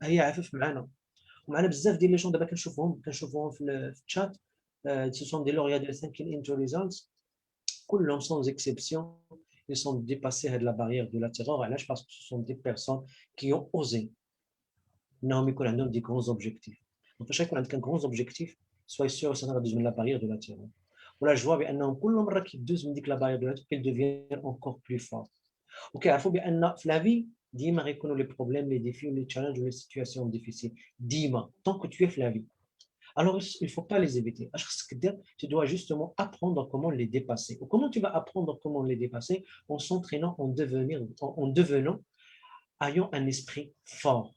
هي عفاف معنا ومعنا بزاف ديال لي جون دابا كنشوفوهم في الشات. ce sont des lauréats de thinking into results. كلهم sans exception ils sont dépassés de la barrière de la terreur. علاش؟ parce que ce sont des personnes qui ont osé انهم يكون عندهم des grands objectifs. donc فاش يكون عندك grands objectifs sois sûr que ça va دوز من la barrière de la terreur. ولا جوا بانهم كل مره كيدوز من ديك la barrière de la terreur qu'ils deviennent encore plus forts. وكيعرفوا بان في la vie ديما غيكونوا les problèmes, les défis, les challenges ou les situations difficiles ديما tant que tu es في la vie. Alors, il ne faut pas les éviter. Tu dois justement apprendre comment les dépasser. Ou comment tu vas apprendre comment les dépasser? En s'entraînant, en devenant, ayant un esprit fort.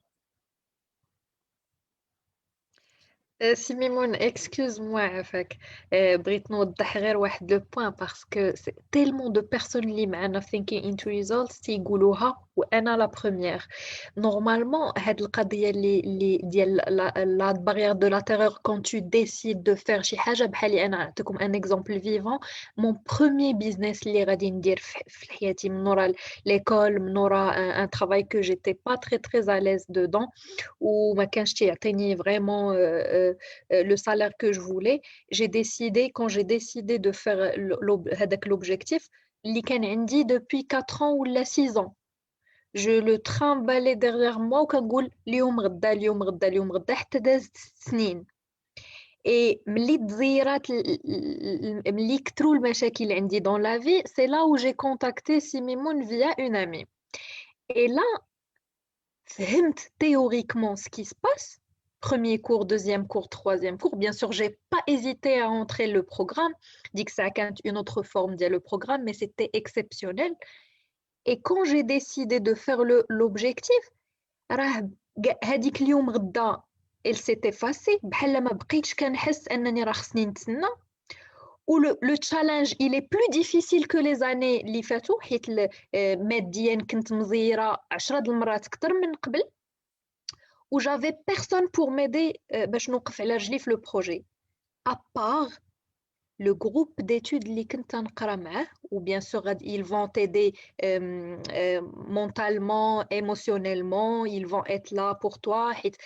Simimon, excuse-moi, عافاك. بغيت نوضح غير واحد لو بوين باسكو سي تيلمون دو بيرسون اللي معنا في thinking into results تيقولوها وانا لا بروميير. نورمالمون هاد القضيه اللي ديال لا بارير دو لا تيرور كون تو ديسيد دو فير شي حاجه بحال اللي انا نعطيكم ان اكزومبل فيفون. مون بروميير بيزنس اللي غادي ندير في حياتي من نورا ليكول، من نورا ان ترافاي كو جيتي با تري تري اليز دودون وما كانش تيعطيني فريمون le salaire que je voulais. Quand j'ai décidé de faire l'objectif, اللي كان عندي depuis 4 ans ou 6 ans. Je le trimballais derrière moi وكنقول اليوم غدا اليوم غدا اليوم غدا حتى دازت 6 سنين. Et ملي تزيرات ملي كثروا المشاكل عندي dans la vie, c'est là où j'ai contacté Simimon via une amie. Et là, فهمت théoriquement ce qui se passe. Premier cours, deuxième cours, troisième cours. Bien sûr, j'ai pas hésité à entrer le programme. Dit que ça a une autre forme de le programme, mais c'était exceptionnel. Et quand j'ai décidé de faire l'objectif, هذيك اليوم غدا elle s'est effacée. بحال ما بقيتش كنحس انني راه خصني نتسنى. Ou le challenge il est plus difficile que les années اللي فاتوا حيت ماديا كنت مزيره 10 المرات اكثر من قبل. Où j'avais personne pour m'aider باش نوقف على رجلي في le projet à part le groupe d'études اللي كنت نقرا معاه. ou bien sûr ils vont t'aider mentalement, émotionnellement, ils vont être là pour toi حيت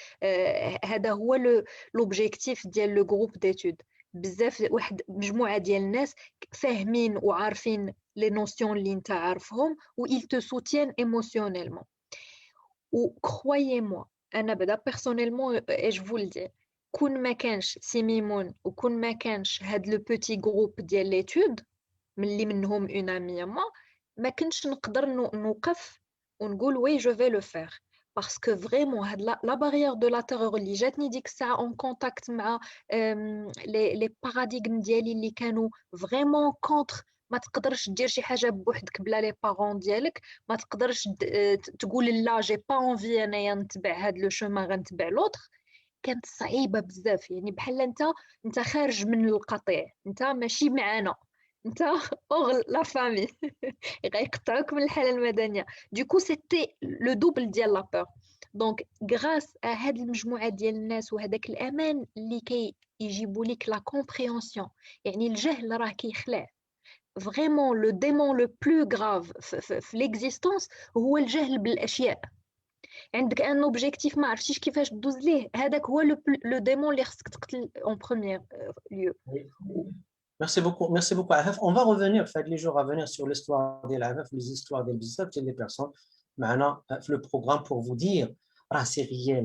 هذا هو l'objectif ديال le groupe d'études. بزاف واحد مجموعه ديال الناس فاهمين وعارفين les notions اللي انت عارفهم و ils te soutiennent émotionnellement. ou croyez-moi انا بدا personnellement et je vous le dis كون ما كانش سيميمون وكون ما كانش هاد لو بوتي جروب ديال ليتود ملي منهم اون امي ما كنتش نقدر نوقف ونقول oui je vais le faire parce que vraiment la barrière de la terreur اللي جاتني ديك الساعة en contact مع les paradigmes ديالي اللي كانوا vraiment contre ما تقدرش دير شي حاجة بوحدك بلا لي بارون ديالك ما تقدرش تقول لا جي با انفي انايا نتبع هاد لو شومان غنتبع لوطخ كانت صعيبة بزاف يعني بحال انت خارج من القطيع انت ماشي معانا انت اوغ لا فامي غيقطعوك من الحالة المدنية دوكو سيتي لو دوبل ديال لا بور دونك غراس هاد المجموعة ديال الناس وهداك الامان اللي كيجيبوا لك لا كومبريهنسيون يعني الجهل راه كيخلع vraiment le démon le plus grave في l'existence هو الجهل بالاشياء عندك ان اوبجيكتيف ما عرفتيش كيفاش تدوز ليه هذاك هو لو ديمون اللي خصك تقتل اون بروميير lieu. Merci beaucoup, Afef. On va revenir, faire les jours à venir sur l'histoire des Afef, les histoires des Bissap, les personnes. Maintenant, le programme pour vous dire, c'est réel,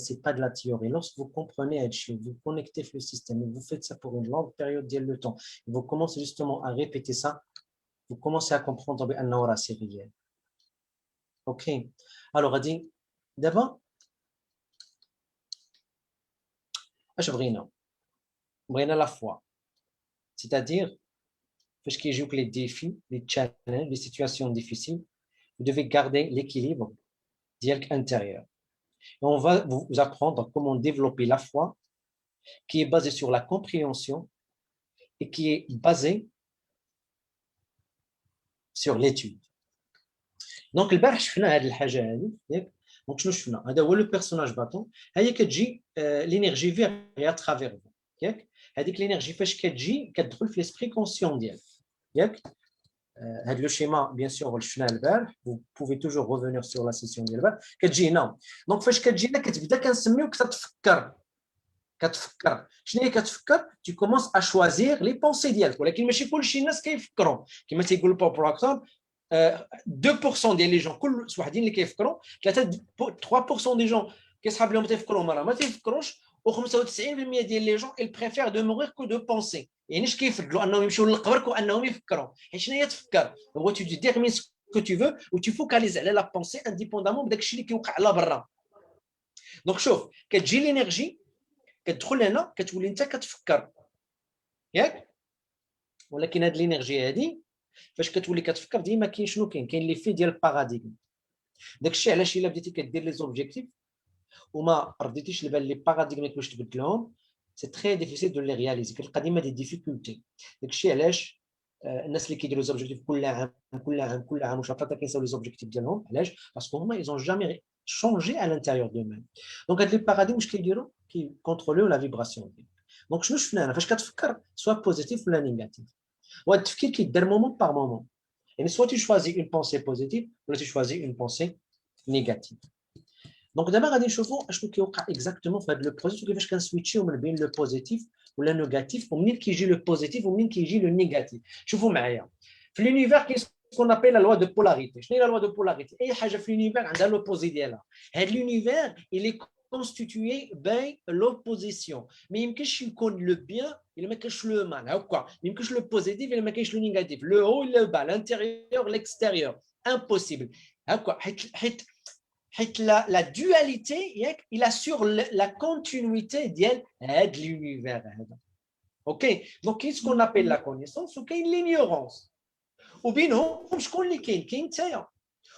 c'est pas de la théorie. Lorsque vous comprenez, vous connectez le système, vous faites ça pour une longue période de temps, vous commencez justement à répéter ça, vous commencez à comprendre que c'est réel. Ok. Alors, Adi, d'abord, بغينا la foi. C'est-à-dire, parce qu'il joue les défis, les challenges, les situations difficiles, vous devez garder l'équilibre intérieur. Et on va vous apprendre comment développer la foi qui est basée sur la compréhension et qui est basée sur l'étude. Donc, البارح شفنا هذه الحاجة هذه ياك دونك شنو شفنا هذا هو لو بيرسوناج باتون هي كتجي لينيرجي فيغ ترافير ياك هذيك لينيرجي فاش كتجي كتدخل في ليسبري كونسيون ديالك ياك هذا لو شيما بيان سور شفناه البارح vous pouvez toujours revenir sur la session ديال البارح كتجي هنا دونك فاش كتجي هنا كتبدا كنسميوك كتفكر شنو هي كتفكر tu commences à choisir les pensées ديالك ولكن ماشي كلشي الناس كيفكروا كما تيقول بور اكزومبل 2% ديال لي جون كل وحدين اللي كيفكروا 3% دي جون كيصحاب لهم تيفكروا ما تيفكروش و95% ديال لي جون ils préfèrent de mourir que de penser يعني اش كيفضلوا انهم يمشيو للقبر وانهم يفكروا حيت شنو هي تفكر هو tu détermines ce que tu veux و tu focalises على la pensée indépendamment بداك الشيء اللي كيوقع على برا دونك شوف كتجي لينيرجي كتدخل هنا كتولي انت كتفكر ياك ولكن هاد لينيرجي هادي فاش كتولي كتفكر ديما كاين شنو كاين لي في ديال الباراديغم داكشي علاش الا بديتي كدير لي زوبجيكتيف وما رديتيش البال لي باراديغم باش تبدلهم سي تري ديفيسيل دو لي رياليزي كتلقى ديما دي ديفيكولتي داكشي علاش الناس اللي كيديروا زوبجيكتيف كل عام واش عطاتا كينساو لي زوبجيكتيف ديالهم علاش باسكو هما ايزون جامي شونجي على الانتيريور دو ميم دونك هاد لي باراديغم واش كيديروا كيكونتروليو لا فيبراسيون ديالك دونك شنو شفنا هنا فاش كتفكر سوا بوزيتيف ولا نيجاتيف وهاد التفكير كيدار مومون باغ مومون يعني soit tu choisis une pensée positive ou tu choisis une pensée négative. Donc d'abord غادي نشوفوا اشنو كيوقع اكزاكتومون في هذا لو بروسيس وكيفاش كنسويتشيو من بين لو بوزيتيف ولا نيجاتيف ومنين كيجي لو بوزيتيف ومنين كيجي لو نيجاتيف. شوفوا معايا في لونيفير كاين سكون ابيل لا لوا دو بولاريتي. شنو هي لا لوا دو بولاريتي؟ اي حاجه في لونيفير عندها لوبوزي ديالها. هذا لونيفير il est constitué بين لوبوزيسيون ما يمكنش يكون لو بيان الا ما كاينش لو مال هكا ما يمكنش لو بوزيتيف الا ما كاينش لو نيجاتيف لو هو لو با لانتيريور ليكستيريور امبوسيبل هكا حيت لا dualité ياك il assure la continuité ديال هذا l'univers هذا اوكي دونك كاين سكون ابيل لا كونيسونس وكاين لينيورونس وبينهم شكون اللي كاين نتايا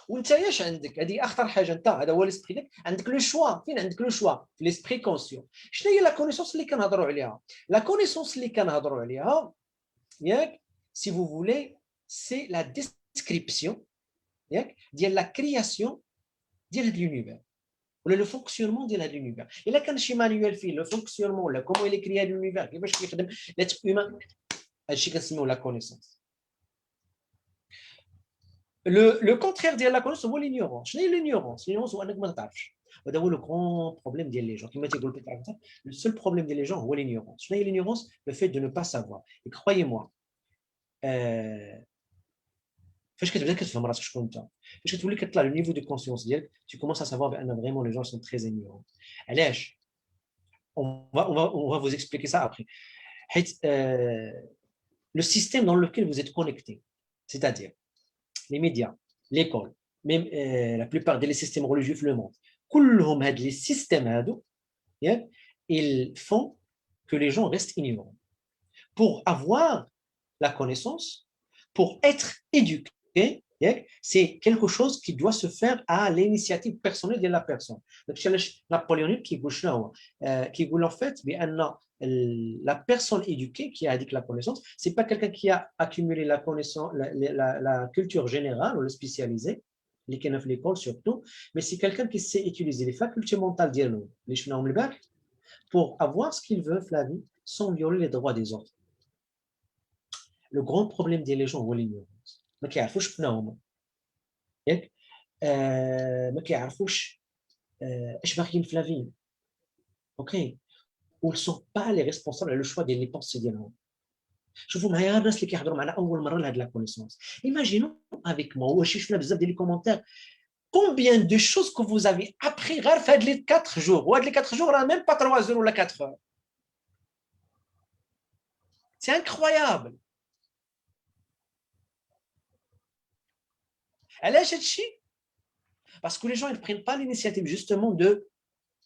وانت اش عندك هذه اخطر حاجه انت هذا هو ليسبري ديالك عندك لو شوا فين عندك لو شوا في ليسبري كونسيون شنو هي لا كونيسونس اللي كنهضروا عليها لا كونيسونس اللي كنهضروا عليها ياك سي فو فولي سي لا ديسكريبسيون ياك ديال لا كرياسيون ديال هذا لونيفير ولا لو فونكسيونمون ديال هذا لونيفير الا كان شي مانيوال فيه لو فونكسيونمون ولا كومون الي كريا لونيفير كيفاش كيخدم لاتر هيومان هادشي كنسميوه لا كونيسونس Le contraire de la connaissance, c'est l'ignorance. Je n'ai l'ignorance. L'ignorance, c'est le grand problème des gens. Le seul problème des gens, c'est l'ignorance. Je n'ai l'ignorance, le fait de ne pas savoir. Et croyez-moi, فاش كتبدا كتفهم راسك شكون انت فاش كتولي كطلع لو نيفو دو كونسيونس ديالك tu commences à savoir بان vraiment les gens sont très ignorants. علاش on va vous expliquer ça après. حيت le système dans lequel vous êtes connecté, c'est-à-dire les médias, l'école, même la plupart des systèmes religieux le montrent. كلهم هاد les systèmes هادو, ils font que les gens restent ignorants. Pour avoir la connaissance, pour être éduqué, c'est quelque chose qui doit se faire à l'initiative personnelle de la personne. Donc, Napoléon qui dit en fait, la personne éduquée qui a dit la connaissance, c'est pas quelqu'un qui a accumulé la connaissance, la culture générale ou le spécialisé, l'école surtout, mais c'est quelqu'un qui sait utiliser les facultés mentales pour avoir ce qu'il veut la vie sans violer les droits des autres. Le grand problème des gens هو l'ignorance. ما كيعرفوش شنو هما. ياك ما كيعرفوش اش باغيين في لافي. اوكي و sont pas les responsables le choix des pensées ديالهم. شوفوا معايا الناس اللي كيحضروا معنا اول مره لهاد لا كونيسونس. Imaginons avec moi واش شفنا بزاف ديال لي كومونتير combien de choses que vous avez appris غير في هاد لي 4 jours. وهاد لي 4 jours راه même pas 3 heures ولا 4 heures. C'est incroyable. علاش هادشي؟ Parce que les gens ne prennent pas l'initiative justement de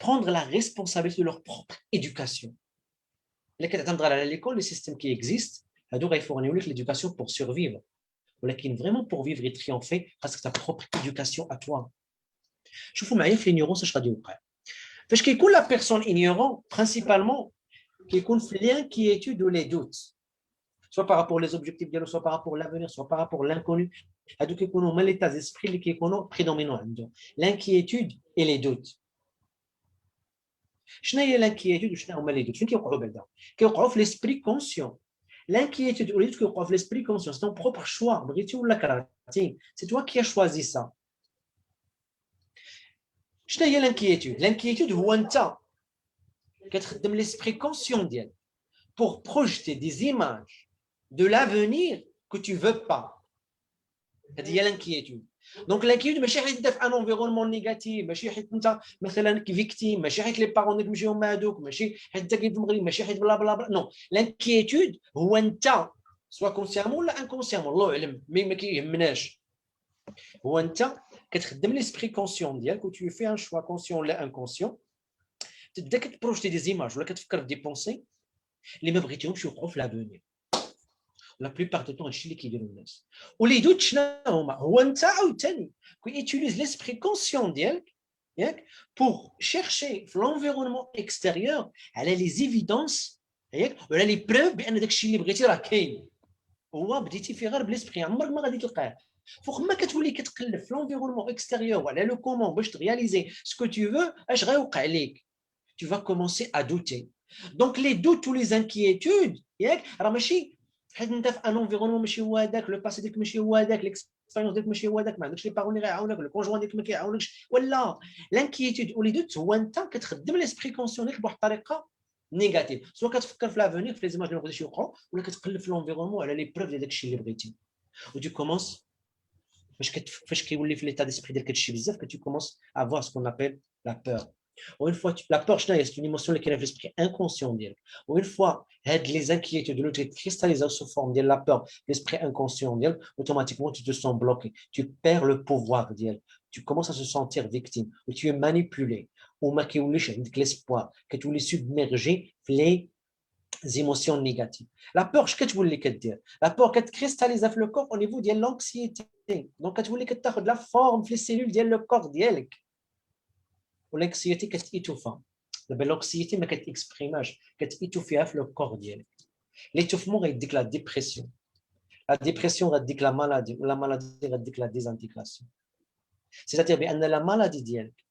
prendre la responsabilité de leur propre éducation. L'école, les systèmes qui existent, il faut l'éducation pour survivre. Mais vraiment pour vivre et triompher, parce que ta propre éducation à toi. Je vous dis que l'ignorance, c'est ce que je dis. Parce que la personne ignorante, principalement, qui est l'inquiétude ou les doutes, soit par rapport aux objectifs, soit par rapport à l'avenir, soit par rapport à l'inconnu. هادو كيكونوا هما لي تاز اسبري اللي كيكونوا بريدومينون عندهم لانكييتود اي لي دوت. شنو هي لانكييتود وشنو هما لي دوت؟ فين كيوقعوا بعدا؟ كيوقعوا في ليسبري كونسيون. لانكييتود ou les doutes كيوقعوا في ليسبري كونسيون. سي ton propre choix, بغيتي ولا كرهتي. سي toi qui as choisi ça. شنو هي لانكييتود؟ لانكييتود هو انت كتخدم ليسبري كونسيون ديالك pour projeter des images de l'avenir que tu veux pas. هذه هي l'inquiétude. Donc l'inquiétude ماشي حيت انت في ان انفيرونمون نيجاتيف، ماشي حيت انت مثلا كفيكتيم، ماشي حيت لي بارون ديالك ماشي هما هذوك، ماشي حيت انت كاين في المغرب، ماشي حيت بلا بلا بلا. نو l'inquiétude هو انت سوا كونسيامون ولا انكونسيامون الله اعلم، مي ما كيهمناش. هو انت كتخدم ليسبري كونسيون ديالك و tu fais un choix conscient ولا انكونسيون، تبدا كتبروجتي دي زيماج ولا كتفكر في دي بونسي اللي ما بغيتيهمش يوقعوا في لافونير. La plupart du temps, c'est ce qui est le cas. Ou les doutes, هو انت عاوتاني utilise l'esprit conscient ديالك pour chercher في l'environnement extérieur على les évidences وعلى les preuves بان داك الشيء اللي بغيتي راه كاين. هو بديتي فيه غير بالاسبري، عمرك ما غادي تلقاه. فوق ما كتولي كتقلب في l'environnement extérieur وعلى لو كومون باش ترياليزي ce que tu veux، اش غيوقع لك؟ Tu vas commencer à douter. Donc les doutes ou les inquiétudes راه ماشي حيت انت في ان انفيرونمون ماشي هو هذاك، لو باسي ديالك ماشي هو هذاك، ليكسبيريونس ديالك ماشي هو هذاك، ما عندكش لي بارون اللي غيعاونك، لو كونجوان ديالك ما كيعاونكش، ولا لانكيتود ولي دوت هو انت كتخدم ليسبري كونسيون ديالك بواحد الطريقه نيجاتيف، سواء كتفكر في لافونير في لي زيماج اللي ما بغيتيش يوقعوا، ولا كتقلب في لونفيرونمون على لي بروف ديال داك الشيء اللي بغيتي. و tu commences فاش كيولي في ليتا ديسبري ديالك هادشي بزاف tu commences à voir ce qu'on appelle la peur. Ou une fois, la peur, c'est une émotion qui est l'esprit inconscient. Ou une fois, les inquiétudes de l'autre cristallisées sous forme de la peur, l'esprit inconscient, automatiquement, tu te sens bloqué. Tu perds le pouvoir. Tu commences à se sentir victime. Ou tu es manipulé. Ou tu as l'espoir. Que tu es submergé les émotions négatives. La peur, qu'est-ce que tu voulais dire? La peur, qu'elle cristallise le corps au niveau de l'anxiété. Donc, tu voulais que tu aies de la forme, les cellules du corps. والانكسيتي كتيتوفا. دابا لونكسيتي ما كتاكسبريماش، كتيتوفيها في لو كور ديالك. ليتوفمون غيديك لا ديبرسيون، لا ديبرسيون غاديك لا مالادي، ولا مالادي غاديك لا ديزانتيغراسيون. سيتاتير بان لا مالادي ديالك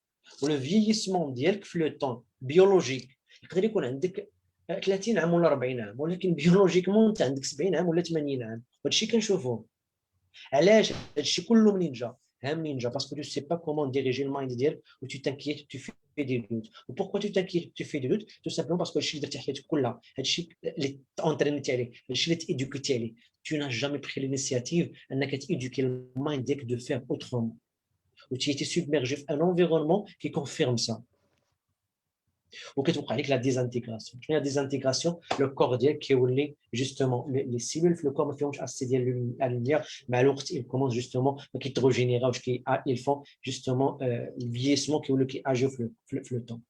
ولو فييسمون ديالك في لو طون بيولوجيك يقدر يكون عندك 30 عام ولا 40 عام، ولكن بيولوجيكمون انت عندك 70 عام ولا 80 عام. وهادشي كنشوفوه. علاش هادشي كله منين جا؟ ninja, parce que tu ne sais pas comment diriger le mind ديالك ou tu t'inquiètes, tu fais des doutes. Ou pourquoi tu t'inquiètes, tu fais des doutes? Tout simplement parce que الشيء اللي درتي حياتك كلها، هادشي اللي تانترينيتي عليه، هادشي اللي تيدوكيتي عليه. Tu n'as jamais pris l'initiative انك تيدوكي المايند ديالك de faire autrement. Ou tu étais submergé في un environnement qui confirme ça. وكتوقع لك لا ديزانتيغراسيون. شنو هي ديزانتيغراسيون؟ لو كور ديالك كيولي جوستومون لي سيلول في لو كور ما فيهمش اسي ديال اللوميير، مع الوقت ils commencent جوستومون ما كيتروجينيراوش ils font جوستومون الفييسمون كيوليو كياجيو في لو طون.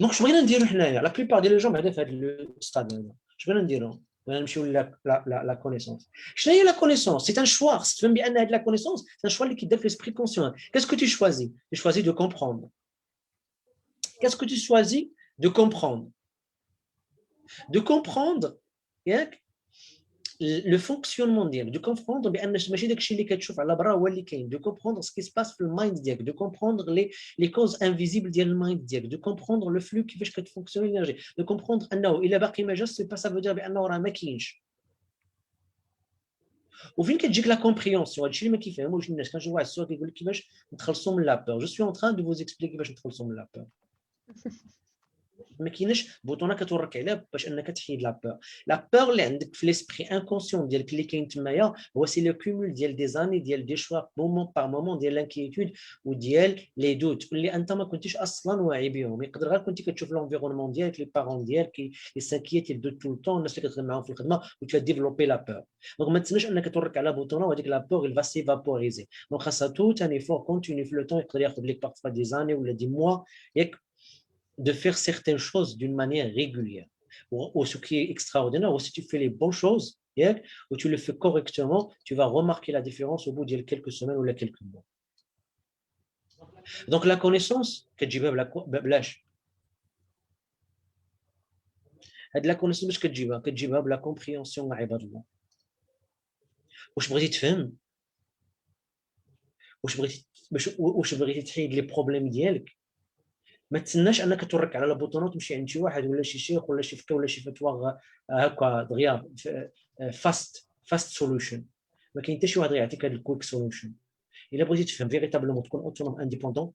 دونك اش بغينا نديرو حنايا لا بليبار ديال لي جون بعدا في هذا لو ستاد هذا اش بغينا نديرو؟ بغينا نمشيو لا كونيسونس. شنو هي لا كونيسونس؟ سي ان شوا. خصك تفهم بان هاد لا كونيسونس سي ان شوا اللي كيدار في ليسبري كونسيون. كاسكو tu choisis؟ Tu choisis de comprendre. Qu'est-ce que tu choisis de comprendre? De comprendre le fonctionnement ديالك، de comprendre بان ماشي داكشي اللي كتشوف على برا هو اللي كاين، de comprendre ce qui se passe في المايند ديالك، de comprendre les causes invisibles ديال المايند ديالك، de comprendre le flux كيفاش كتفونكسيون الانرجي، de comprendre انه الا باقي ما جاش سي با سا فو دير بانه راه ما كاينش. وفين كتجيك لا كومبريونسيون؟ هادشي اللي ما كيفهموش الناس. كنشوف واحد الصور كيقول لك كيفاش نتخلصوا من لابور. جو سوي اون تران دو فوز اكسبليكي كيفاش نتخلصوا من لابور. ما كاينش بوطونه كتورك عليها باش انك تحيد لا بور اللي عندك في ليسبري انكونسيون ديالك اللي كاين تمايا هو سي لو كومول ديال دي زاني ديال دي شوا مومون بار مومون ديال لانكيتود وديال لي دوت اللي انت ما كنتيش اصلا واعي بهم. يقدر غير كنتي كتشوف لونفيرونمون ديالك لي بارون ديالك لي سانكيت دو تو طون الناس اللي كتخدم معاهم في الخدمه وتلا ديفلوبي لا بور. دونك ما تسناش انك تورك على بوطونه وهذيك لا بور il va s'évaporiser. دونك خاصها توت ان ايفور كونتينيو في لو طون. يقدر ياخذ لك بارفوا دي زاني ولا دي موا ياك de faire certaines choses d'une manière régulière. Ou ce qui est extraordinaire, ou si tu fais les bonnes choses, ou tu le fais correctement, tu vas remarquer la différence au bout de quelques semaines ou de quelques mois. Donc la connaissance, la connaissance que la compréhension مع عباد الله. واش بغيتي تفهم؟ واش بغيتي تحيد لي بروبليم ديالك؟ ما تسناش انك تورك على البوطونه وتمشي عند شي واحد ولا شي شيخ ولا شي فكه ولا شي فتوى هكا دغيا فاست سوليوشن. ما كاين حتى شي واحد غيعطيك هذا الكويك سوليوشن. الا بغيتي تفهم فيريتابلومون تكون اوتونوم انديبوندون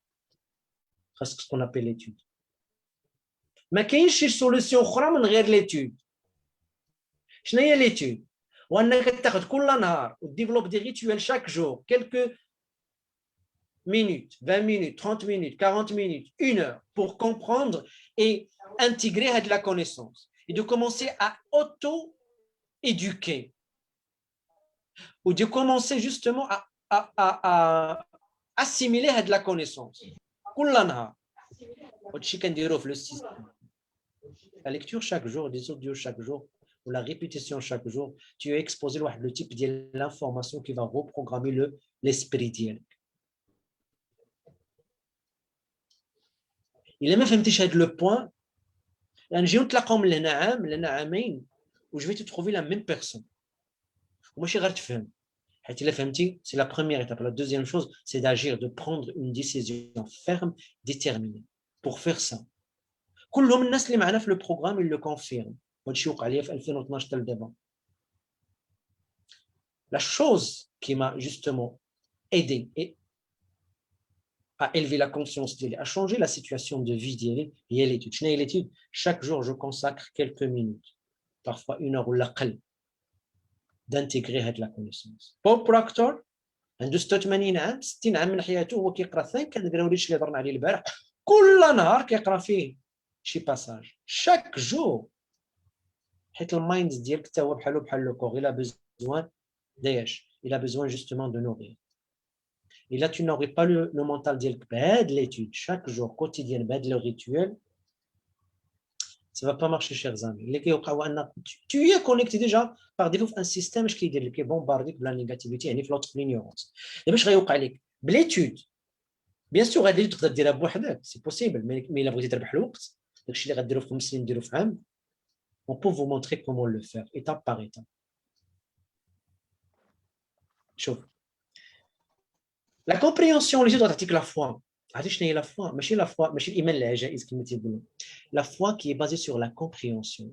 خاصك تكون ابي ليتود. ما كاينش شي سوليوشن اخرى من غير ليتود. شنو هي ليتود؟ وانك تاخذ كل نهار وديفلوب دي ريتوال شاك جور كيلكو minutes, 20 minutes, 30 minutes, 40 minutes, 1 heure pour comprendre et intégrer de la connaissance et de commencer à auto-éduquer ou de commencer justement à assimiler de la connaissance. La lecture chaque jour, des audios chaque jour ou la répétition chaque jour, tu es exposé le type de l'information qui va reprogrammer l'esprit d'elle. إلا ما فهمتيش هذا لو بوين غنجيو نتلاقاو من لهنا عام لهنا عامين وجو في تروفي لا ميم بيرسون وماشي غير تفهم. حيت الا فهمتي سي لا بروميير ايتاب. لا دوزيام شوز سي d'agir de prendre une décision ferme déterminée pour faire ça. كلهم الناس اللي معنا في لو بروغرام اللي كونفيرم وهادشي وقع ليا في 2012 حتى لدابا. لا شوز qui m'a justement aidé à élever la conscience d'elle, à changer la situation de vie d'elle, et l'étude. l'étude. Chaque jour, je consacre quelques minutes, parfois 1 heure ou l'aqal, d'intégrer la connaissance. Paul Proctor, عنده 86 عام 60 عام من حياته هو كيقرا 5 كنقراوليش اللي هضرنا عليه البارح كل نهار كيقرا فيه شي باساج chaque jour. حيت المايند ديالك حتى هو بحال لو كور il a besoin d'âge, il a besoin justement de nourrir. Et là, tu n'aurais pas le mental de l'étude chaque jour, quotidien, le rituel. Ça ne va pas marcher, chers amis. Tu es connecté déjà par défaut à un système qui est bombardé par la négativité et l'ignorance. Et bien, je vais l'étude. Bien sûr, c'est possible, mais il a besoin de faire le on peut vous montrer comment le faire, étape par étape. Chauffe. La compréhension, les autres articles, la foi. La foi, la foi qui est basée sur la compréhension.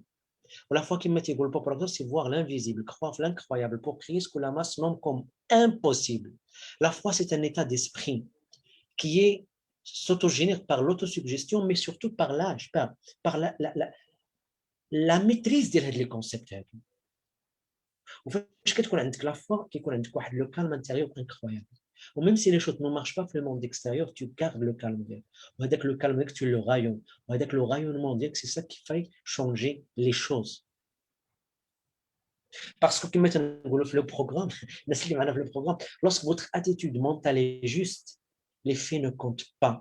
La foi qui c'est voir l'invisible, croire l'incroyable pour créer ce que la masse nomme comme impossible. La foi, c'est un état d'esprit qui est s'autogénère par l'autosuggestion, mais surtout par l'âge, par la maîtrise des concepts. وفاش كتكون عندك لا فوا كيكون عندك واحد لو كالم انتيريور انكرويابل. Ou même si les choses ne marchent pas dans le monde extérieur, tu gardes le calme. Ou avec le calme, tu le rayonnes. Ou avec le rayonnement, c'est ça qui fait changer les choses. Parce que maintenant, le programme, lorsque votre attitude mentale est juste, les faits ne comptent pas.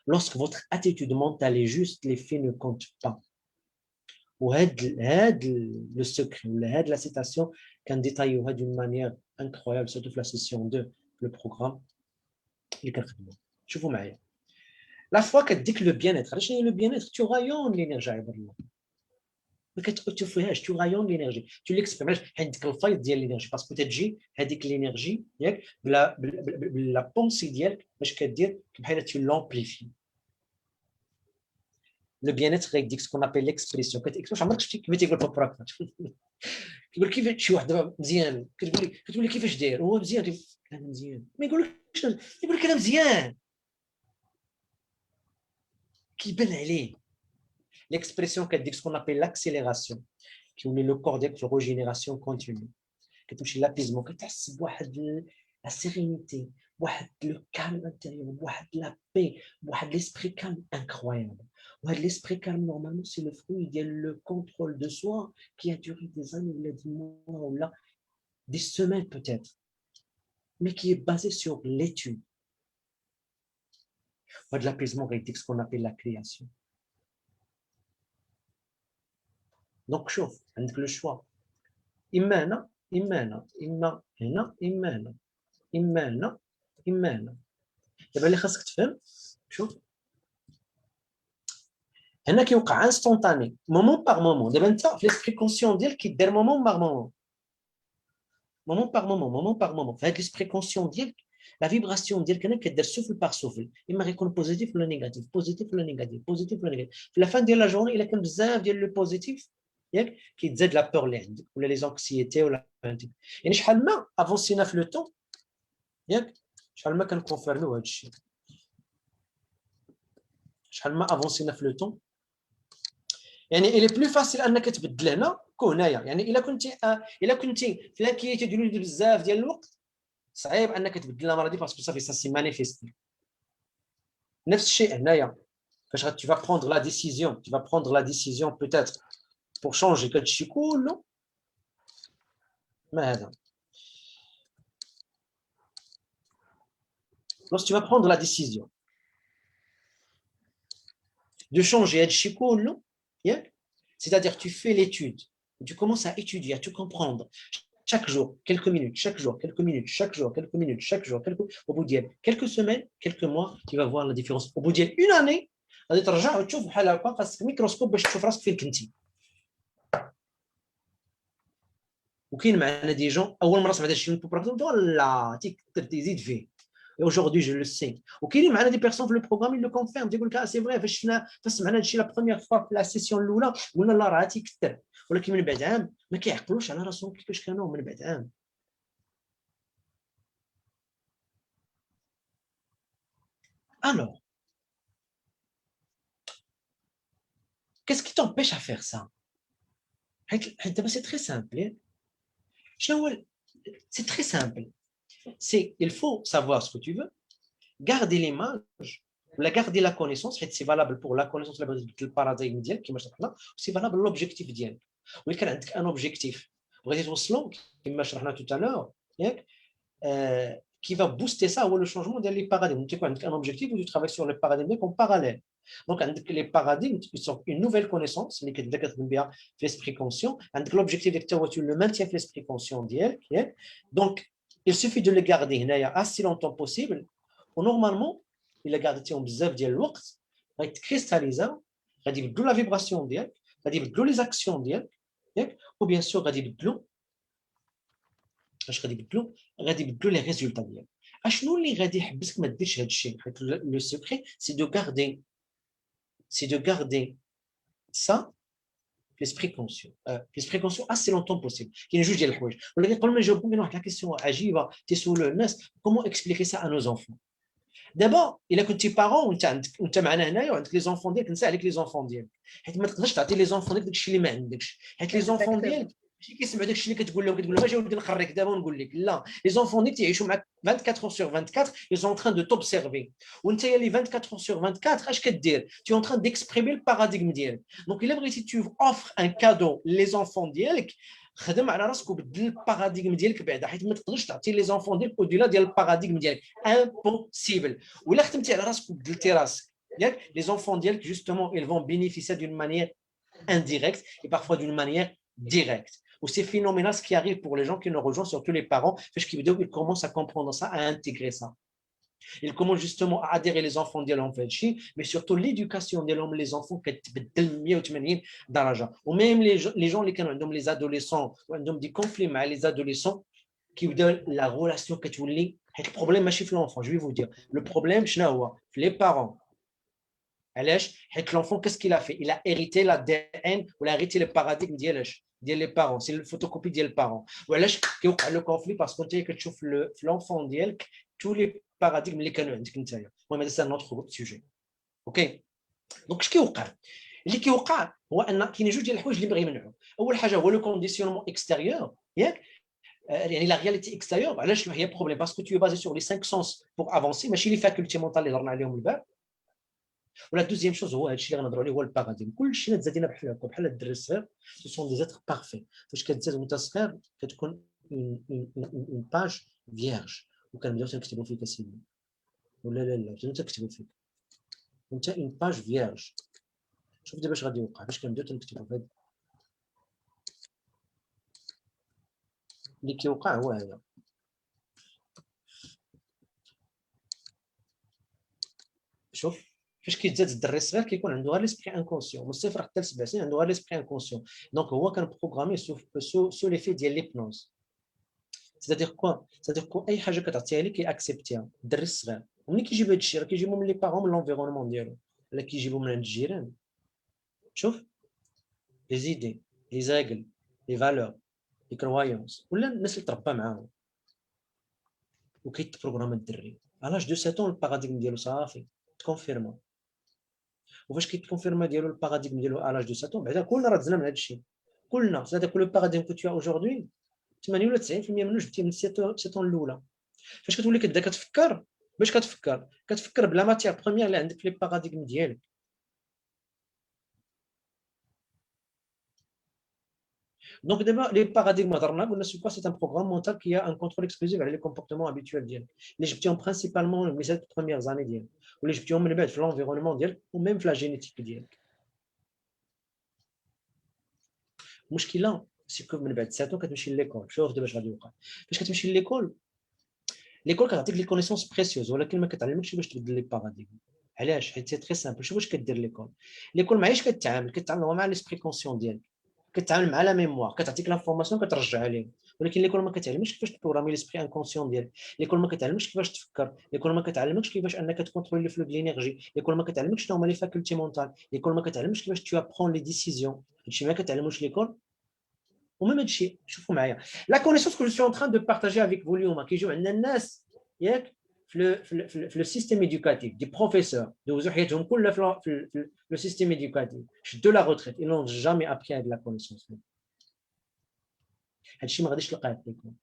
Lorsque votre attitude mentale est juste, les faits ne comptent pas. Le secret, la citation qu'un détail d'une manière incroyable, surtout la session 2, le programme, je vous mets. La fois que tu dis que le bien-être, le bien-être, tu rayonnes l'énergie. Tu rayonnes l'énergie. Tu l'expériences, tu as le faille de l'énergie. Parce que tu dis, que l'énergie, la pensée d'elle, tu l'amplifies. Le bien-être, c'est ce qu'on appelle l'expression. كيقول كيف شي واحد دابا مزيان كتقول لي كيفاش داير هو مزيان انا مزيان ما يقول لك انا مزيان كيبان عليه l'expression كديك ce qu'on appelle l'accélération كيولي لو كور ديالك في الريجينيراسيون كونتينيو كتمشي لابيزمون كتحس بواحد لا سيرينيتي بواحد لو كالم انتيريور بواحد لا بي بواحد ليسبري كالم انكرويابل وهذا l'esprit calme normalement c'est le fruit ديال le contrôle de soi qui a duré des années ou des mois ou là des semaines peut-être mais qui est basé sur l'étude de l'apaisement rétique ce qu'on appelle la création donc شوف عندك le choix إما هنا دابا اللي خاصك تفهم شوف هنا كيوقع انستونتاني مومون باغ مومون دابا انت في ليسبري كونسيون ديالك كيدير مومون باغ مومون في هاد ليسبري كونسيون ديالك لا فيبراسيون ديالك هنا كدير سوفل باغ سوفل اما غيكون بوزيتيف ولا نيجاتيف في لا فان ديال لا جورني الا كان بزاف ديال لو بوزيتيف ياك كيتزاد لا بور اللي عندك ولا لي زونكسيتي ولا يعني شحال ما افونسينا في لو طون ياك شحال ما كنكونفيرميو هذا الشيء شحال ما افونسينا في لو طون يعني الي بلو فاسيل انك تبدل هنا كهنايا يعني الا كنتي في لاكيتي ديال بزاف ديال الوقت صعيب انك تبدل المره دي باسكو صافي سا سي مانيفيستي نفس الشيء هنايا فاش tu vas prendre la décision peut-être pour changer quelque chose كله ما هذا lorsque tu vas prendre la décision de changer هذا الشيء كله c'est-à-dire tu fais l'étude, tu commences à étudier, à tout comprendre. Chaque jour, quelques minutes, au bout de quelques semaines, quelques mois, tu vas voir la différence. Au bout d'une année, tu ترجع وتشوف بحال هكا خاصك ميكروسكوب باش تشوف راسك فين كنتي. وكاين معنا دي جون اول مره سمعت هذا الشيء والله تزيد فيه. Et aujourd'hui, je le sais. وكاينين معنا دي بيرسون في لو بروغرام اللي كونفيرم تيقول لك سي فري فاش سمعنا هذا الشيء لا بروميير فوا في لا سيسيون الاولى قلنا لا راه تيكثر ولكن من بعد عام ما كيعقلوش على راسهم كيفاش كانوا من بعد عام. Alors, qu'est-ce qui t'empêche à faire ça? C'est très simple. C'est très simple. Il faut savoir ce que tu veux, garder l'image, garder la connaissance, c'est valable pour la connaissance, le paradigme, c'est valable pour l'objectif. Il y a un objectif. Comme je l'ai dit tout à l'heure, qui va booster ça, ou le changement des paradigmes. Tu as un objectif où tu travailles sur les paradigmes en parallèle. Donc, les paradigmes, ils sont une nouvelle connaissance, l'esprit conscient. L'objectif de tu le maintiens l'esprit conscient. Donc, il suffit de le garder assez longtemps possible. Normalement, il a gardé en bzaf ديال الوقت غادي تكريستاليزا غادي يبدلوا لا فيبراسيون ديالك غادي يبدلوا لي زاكسيون ديالك ياك وبيان سور غادي يبدلوا غادي يبدلوا لي ريزولتا ديالك اشنو اللي غادي يحبسك ما ديرش هذا الشيء حيت لو سيكري سي دو غاردي ça l'esprit conscient assez longtemps possible كاين جوج ديال الحوايج ولكن قبل ما نجاوبكم كاين واحد لا كيسيون عجيبه تيسولوا الناس comment expliquer ça à nos enfants. دابا الا كنتي بارون وانت معنا هنايا وعندك لي زونفون ديالك نسى عليك لي زونفون ديالك حيت ما تقدرش تعطي لي زونفون ديالك داكشي اللي ما عندكش حيت لي زونفون ديالك ماشي كيسمعوا داك الشيء اللي كتقول لهم كتقول لهم اجي ولدي نخريك دابا ونقول لك لا لي زونفون ديك تيعيشوا معك 24 sur 24 ils sont en train de t'observer وانت يا لي 24 sur 24 اش كدير tu es en train d'exprimer le paradigme ديالك دونك الا بغيتي tu offres un cadeau les enfants ديالك خدم على راسك وبدل الباراديغم ديالك بعدا حيت ما تقدرش تعطي لي زونفون ديالك اوديلا ديال الباراديغم ديالك امبوسيبل ولا خدمتي على راسك وبدلتي راسك ياك لي زونفون ديالك justement ils vont bénéficier d'une manière indirecte et parfois d'une manière directe. Ou c'est phénoménal ce qui arrive pour les gens qui nous rejoignent, surtout les parents, parce qu'ils commencent à comprendre ça, à intégrer ça. Ils commencent justement à adhérer les enfants de l'homme, mais surtout l'éducation de l'homme, les enfants qui sont dans l'argent. Ou même les gens, les adolescents, des conflits avec les adolescents, qui donnent la relation que tu lis. Le problème, c'est l'enfant, je vais vous dire. Le problème, c'est les parents. L'enfant, qu'est-ce qu'il a fait? Il a hérité l'ADN ou il a hérité le paradigme des parents. C'est la photocopie des parents. Ou alors, il y a le conflit parce que tu vois l'enfant, tous les paradigmes, les canons. C'est un autre sujet. OK? Donc, ce qui est اللي كيوقع هو ان كاين جوج ديال الحوايج اللي بغي يمنعوا. اول حاجه هو لو كونديسيونمون اكستيريور ياك يعني لا رياليتي اكستيريور. علاش شنو هي بروبليم؟ باسكو tu es basé sur les 5 sens pour avancer ماشي لي فاكولتي مونطال اللي هضرنا عليهم البارح. ولا دوزيام شوز هو هادشي اللي غنهضروا عليه هو الباراديم. كلشي تزادينا بحال هكا بحال الدري الصغير سو سون دي زيتر بارفي. فاش كتزاد وانت صغير كتكون اون باج فيرج وكنبداو تنكتبوا فيك اسيدي ولا لا انت كتبوا فيك وانت اون باج فيرج. شوف دابا اش غادي يوقع باش كنبداو تنكتبوا في هذا اللي كيوقع هو هذا. شوف فاش كيتزاد الدري الصغير كيكون عنده غير ليسبري انكونسيون من 0 حتى ل 7 سنين عنده غير ليسبري انكونسيون. دونك هو كان بروغرامي سو ليفي ديال ليبنوز. سيتادير كو اي حاجه كتعطيها ليه كيأكسبتيها الدري الصغير. وملي كيجيب هذا الشيء راه كيجيبو من لي بارون من لونفيرونمون ديالو ولا كيجيبو من عند الجيران. شوف لي زيدي لي زاكل لي فالور لي كرويونس ولا الناس اللي تربى معاهم وكيتبروغرام الدري علاش دو 7 ans الباراديغم ديالو صافي تكونفيرما. وفاش كيتكونفيرما ديالو الباراديغم ديالو الاج دو 7 ans بعدا كلنا راه دزنا من هذا الشيء كلنا. هذاك لو باراديغم كو تو اجوردي 80 ولا 90% منه جبتيه من 7 ans الاولى. فاش كتولي كتبدا كتفكر باش كتفكر بلا ماتيير بروميير اللي عندك في لي باراديغم ديالك. Donc, d'abord, les paradigmes modernes, c'est un programme mental qui a un contrôle exclusif sur les comportements habituels. Les Égyptiens, principalement, les 7 premières années, ou les Égyptiens, l'environnement, ou même la génétique. المشكلة سي كو من بعد 7 ans كتمشي ليكول. شوف دابا اش غادي يوقع فاش كتمشي ليكول كتعطيك لي كونيسونس بريسيوز ولكن ما كتعلمكش باش تبدل لي باراديغم. علاش؟ حيت سي تري سامبل. شوف واش كدير ليكول معايش كتعامل مع ليسبري كونسيون ديالك كتعامل مع لا ميموار كتعطيك لافورماسيون كترجعها ليه. ولكن ليكول ما كتعلمكش كيفاش تبروغرامي ليسبري انكونسيون ديالك. ليكول ما كتعلمكش كيفاش تفكر. ليكول ما كتعلمكش كيفاش انك تكونترولي لي فلو ديال الانرجي. ليكول ما كتعلمكش شنو هما لي فاكولتي مونطال. ليكول ما كتعلمكش كيفاش تو ابرون لي ديسيزيون. هادشي ما كتعلموش ليكول. وميم هادشي شوفوا معايا لا كونيسونس كو جو سو ان تران دو بارطاجي افيك فو اليوم كيجيو عندنا الناس ياك في لو سيستيم éducatif دي بروفيسور دوزو حياتهم كلها في لو سيستيم éducatif شدوا لا روتريت ils n'ont jamais appris هاد لا كونيسونس. هادشي ما غاديش تلقاه فيكم.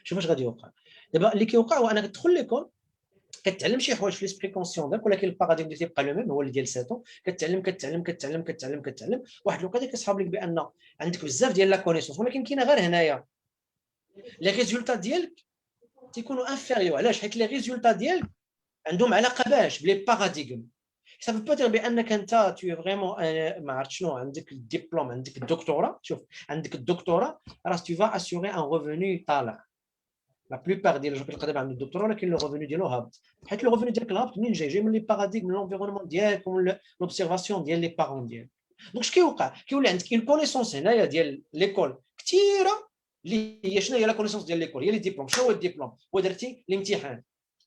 شوف اش غادي يوقع دابا. اللي كيوقع هو انك تدخل ليكول كتعلم شي حوايج في ليسبري كونسيون داك ولكن الباراديغم ديالك يبقى لو ميم هو اللي ديال 7 ans. كتعلم واحد الوقيته كتحاب لك بان عندك بزاف ديال لا كونيسونس ولكن كاينه غير هنايا لي ريزولتا ديالك تيكونوا انفيريور. علاش؟ حيت لي ريزولتا ديالك عندهم علاقه باش بلي باراديغم. Ça veut pas dire بانك انت tu es vraiment ما عرفت شنو عندك الدبلوم عندك الدكتوراه. شوف عندك الدكتوراه راه tu vas assurer un revenu طالع. لا بلوبار ديال الناس كيلقى دابا عندهم الدكتوراه ولكن لو ريفوني ديالو هابط. حيت لو ريفوني ديالك الهابط منين جاي من لي باراديغم من لونفيرونمون ديالك ومن لوبسيرفاسيون ديال لي بارون ديالك. دونك اش كيوقع؟ كيولي عندك اون كونيسونس هنايا ديال ليكول كثيره اللي هي شنو هي لا كونيسونس ديال ليكول هي لي ديبلوم. شنو هو الدبلوم؟ هو درتي الامتحان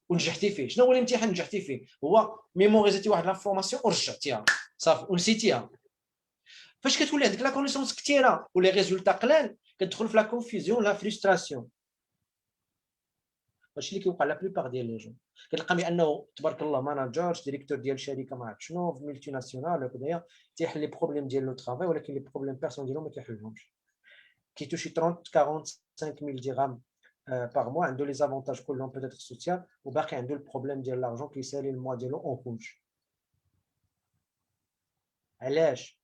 ونجحتي فيه. شنو هو الامتحان نجحتي فيه؟ هو ميموريزيتي واحد لافورماسيون ورجعتيها صافي ونسيتيها. فاش كتولي عندك لا كونيسونس كثيره ولي ريزولتا قلال كتدخل في لا كونفيزيون لا فريستراسيون. هادشي اللي كيوقع لا بلوبار ديال لي جون. كتلقى بانه تبارك الله ماناجر ديريكتور ديال شركه ما عرفت شنو في ملتي ناسيونال وكذا تيحل لي بروبليم ديال لو طرافاي ولكن لي بروبليم بيرسون ديالو ما كيحلهمش. qui touche 30 45 000 dirhams par mois, un de les avantages que l'on peut être social, ou bien un de le problème de l'argent qui s'est le mois de l'eau en rouge. علاش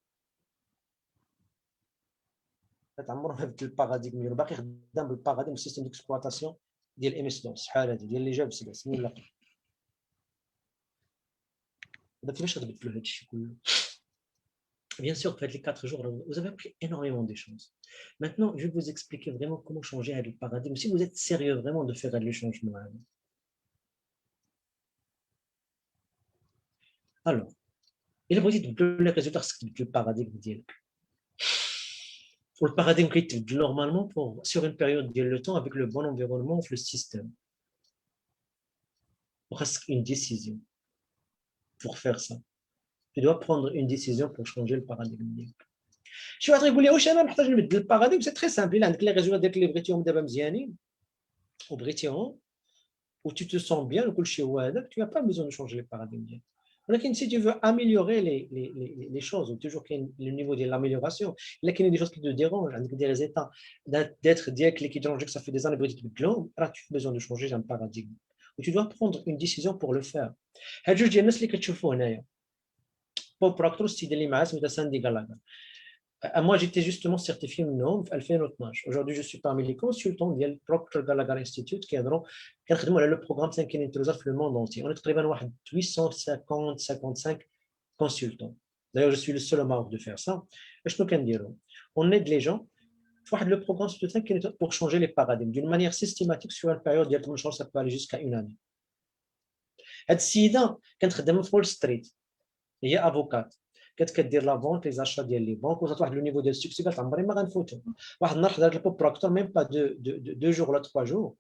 عمره ما بدل الباراديغم ديالو باقي خدام بالباراديغم سيستم ديكسبلوطاسيون ديال ام اس دوس شحال هذه ديال اللي جاب سلاس من لا هذا كيفاش غتبدلوا هذا الشيء كله. Bien sûr, faites les 4 jours, vous avez appris énormément de choses. Maintenant, je vais vous expliquer vraiment comment changer le paradigme. Si vous êtes sérieux vraiment de faire le changement. Alors, il vous dit que les résultats, c'est le paradigme. Pour le paradigme qui est normalement sur une période de temps avec le bon environnement, le système. Presque une décision pour faire ça. Tu dois prendre une décision pour changer le paradigme. شي واحد يقول لي واش انا نحتاج نبدل الباراديغم؟ سي تري سامبل. عندك لي ريزولتا ديالك اللي بغيتيهم دابا مزيانين وبغيتيهم و tu te sens bien وكل شيء هو هذاك, tu n'as pas besoin de changer le paradigme ديالك. ولكن si tu veux améliorer les choses, ou toujours qu'il y a le niveau de l'amélioration, il y a des choses qui te dérangent, عندك des états d'être ديالك اللي كيديرونجيك, ça fait des années بغيتي تبدلهم, راه tu as besoin de changer un paradigme. و tu dois prendre une décision pour le faire. هاد جوج ديال الناس اللي كتشوفوا هنايا, بوب بروكتور السيد اللي معاه سميتها ساندي غالاغر. Moi, j'étais justement certifié en 2012. Aujourd'hui, je suis parmi les consultants de Proctor Gallagher Institute qui ont le programme 5 dans le monde entier. On est très bien 850-55 consultants. D'ailleurs, je suis le seul au Maroc de faire ça. On aide les gens. Le programme pour changer les paradigmes d'une manière systématique sur une période de ça peut aller jusqu'à une année. Sida, quand on est Wall Street, il y a avocate. كتدير لا فونت لي زاشا ديال لي بانك وصلت واحد لو نيفو ديال السكسي قالت عمري ما غنفوتو. واحد النهار حضرت البوب بروكتور ميم با دو جور ولا 3 جور,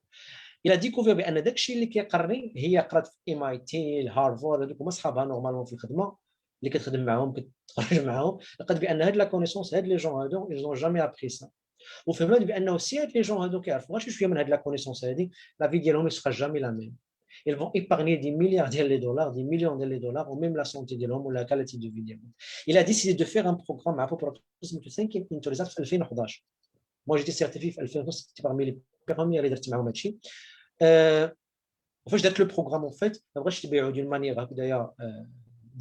الى ديكوفير بان داكشي اللي كيقري هي قرات في ام اي تي هارفارد, هذوك هما صحابها نورمالمون في الخدمه اللي كتخدم معاهم كتخرج معاهم, لقات بان هاد لا كونيسونس هاد لي جون هادو ايزون جامي ابري سا, وفهمت بانه سي هاد لي جون هادو كيعرفوا غير شويه من هاد لا كونيسونس هادي, لا في ديالهم يسخر جامي لا ميم. Ils vont épargner des milliards de dollars, des millions de dollars, ou même la santé de l'homme ou la qualité de vie de l'homme. Il a décidé de faire un programme à propos de 5 autorisation en 2011. Moi, j'étais certifié en 2011, c'était parmi les premiers à les faire matcher. En fait, j'ai le programme, en fait, d'une manière d'ailleurs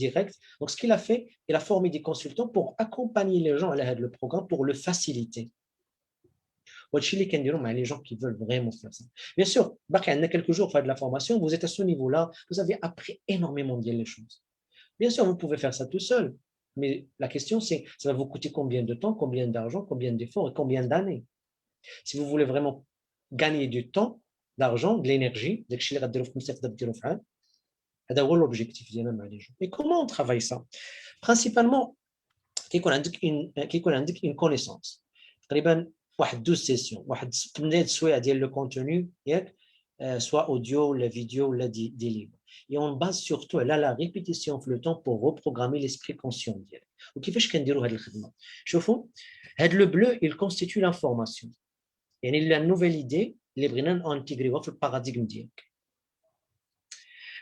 directe. Donc, ce qu'il a fait, il a formé des consultants pour accompagner les gens à le programme, pour le faciliter. Les gens qui veulent vraiment faire ça. Bien sûr, il y a quelques jours, faire de la formation, vous êtes à ce niveau-là, vous avez appris énormément de les choses. Bien sûr, vous pouvez faire ça tout seul, mais la question c'est, ça va vous coûter combien de temps, combien d'argent, combien d'efforts et combien d'années. Si vous voulez vraiment gagner du temps, d'argent, de l'énergie, c'est l'objectif. Et comment on travaille ça? Principalement, une connaissance. واحد 12 سيسيون, واحد 8 سوايع ديال لو كونتوني ياك, سوا اوديو ولا فيديو ولا دي ليبر. Et on base surtout على la répétition في le temps pour reprogrammer l'esprit conscient ديالك. وكيفاش كنديروا هذه الخدمه؟ شوفوا, هذا لو بلو il constitue l'information. يعني la nouvelle idée اللي بغينا نانتيغريوها في الباراديغم ديالك.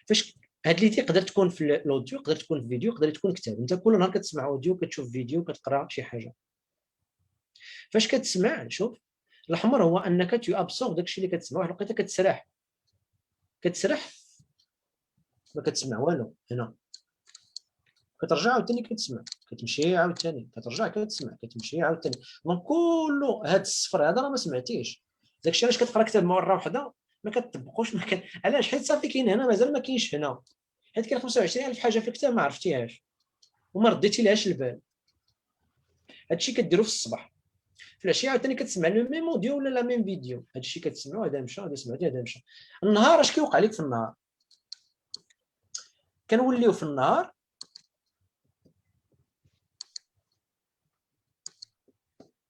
فاش هاد ليدي تقدر تكون في الاوديو, تقدر تكون في فيديو, تقدر تكون كتاب. انت كل نهار كتسمع اوديو, كتشوف فيديو, كتقرا شي حاجه. فاش كتسمع, شوف الحمر هو انك تو ابسورب داكشي اللي كتسمع, واحد الوقيته كتسرح ما كتسمع والو, هنا كترجع عاوتاني كتسمع, كتمشي عاوتاني كترجع كتسمع, كتمشي عاوتاني. دونك كله هاد الصفر هذا راه ما سمعتيش. داكشي علاش كتقرا كتاب مره وحده ما كتطبقوش. علاش؟ حيت صافي كاين هنا مازال ما كاينش هنا, حيت كاين 25000 حاجه في الكتاب ما عرفتيهاش وما رديتي لهاش البال. هادشي كديرو في الصباح, في العشيه عاوتاني كتسمع لو ميم اوديو ولا لا ميم فيديو. هذا الشيء كتسمعو, هذا مشى, هذا سمعتي, هذا مشى. النهار اش كيوقع لك في النهار؟ كنوليو في النهار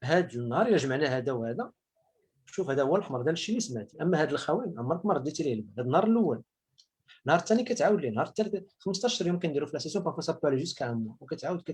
هاد النهار الا جمعنا هذا وهذا, شوف هذا هو الحمر, هذا الشيء اللي سمعتي. اما هاد الخوين عمرك ما رديتي ليه البال. هذا النهار الاول, النهار الثاني كتعاود ليه, النهار الثالث 15 يوم كنديروا في لا سيسيون بارفو سا بو الي جوسكا ان موا, وكتعاود.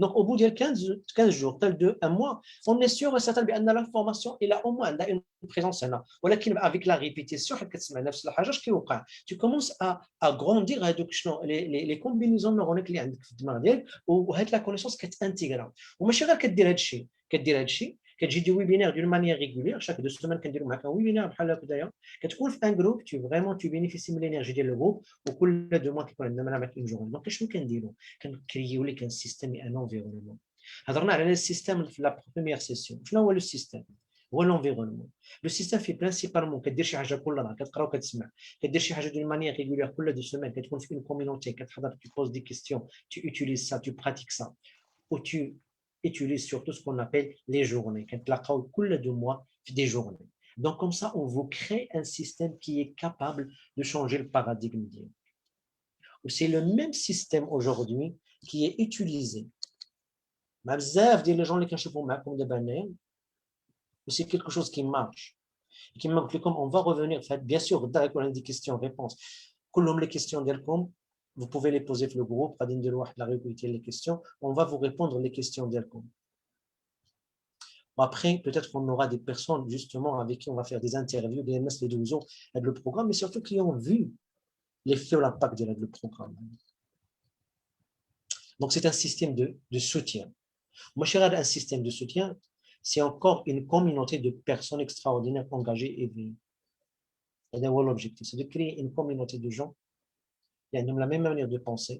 دونك او بو ديال 15 جور تال دو ان موا, اون اي سيغ سيتال بان لا فورماسيون الى او موا عندها اون بريزونس هنا. ولكن افيك لا ريبيتيسيون حيت كتسمع نفس الحاجه, اش كيوقع؟ تو كومونس ا غروندير هذوك شنو لي كومبينيزون نورونيك اللي عندك في الدماغ ديالك, وهاد لا كونيسونس كتانتيغرا. وماشي غير كدير هاد الشيء, كدير هاد الشيء كتجي دي ويبينار دون مانيير ريغولير شاك 2 سيمين كنديروا معاك ويبينار بحال هكذايا كتكون في ان جروب تو فريمون تو بينيفيسي من الانرجي ديال الجروب وكل 2 موا كيكون عندنا معاك اون جورني دونك شنو كنديروا كنكريو لك ان سيستيم ان انفيرونمون هضرنا على السيستيم في لا بروميير سيسيون شنو هو لو سيستيم هو لونفيرونمون لو سيستيم في برينسيبالمون كدير شي حاجه كل نهار كتقرا وكتسمع كدير شي حاجه دون مانيير ريغولير كل 2 سيمين كتكون في اون كوميونيتي كتحضر tu poses des questions tu utilises ça tu pratiques ça ou tu utilises surtout ce qu'on appelle les journées كنتلاقاو كل 2 mois في des journées donc comme ça on vous crée un système qui est capable de changer le paradigme ديالك c'est le même système aujourd'hui qui est utilisé مع بزاف ديال لي جون اللي كنشوفوا معكم دابا هنايا c'est quelque chose qui marche كما قلت لكم on va revenir bien sûr غدا يكون عندي questions réponses كلهم les questions ديالكم vous pouvez les poser في le groupe غادي نديروا واحد la rubrique les questions on va vous répondre les questions ديالكم après peut-être qu'on aura des personnes justement avec qui on va faire des interviews des الناس اللي دوزوا هذا le programme mais surtout qui ont vu l'effet ou l'impact de le programme donc c'est un système de soutien moi je regarde un système de soutien c'est encore une communauté de personnes extraordinaires engagées et veillées c'est l'objectif c'est de créer une communauté de gens qui ont la même manière de penser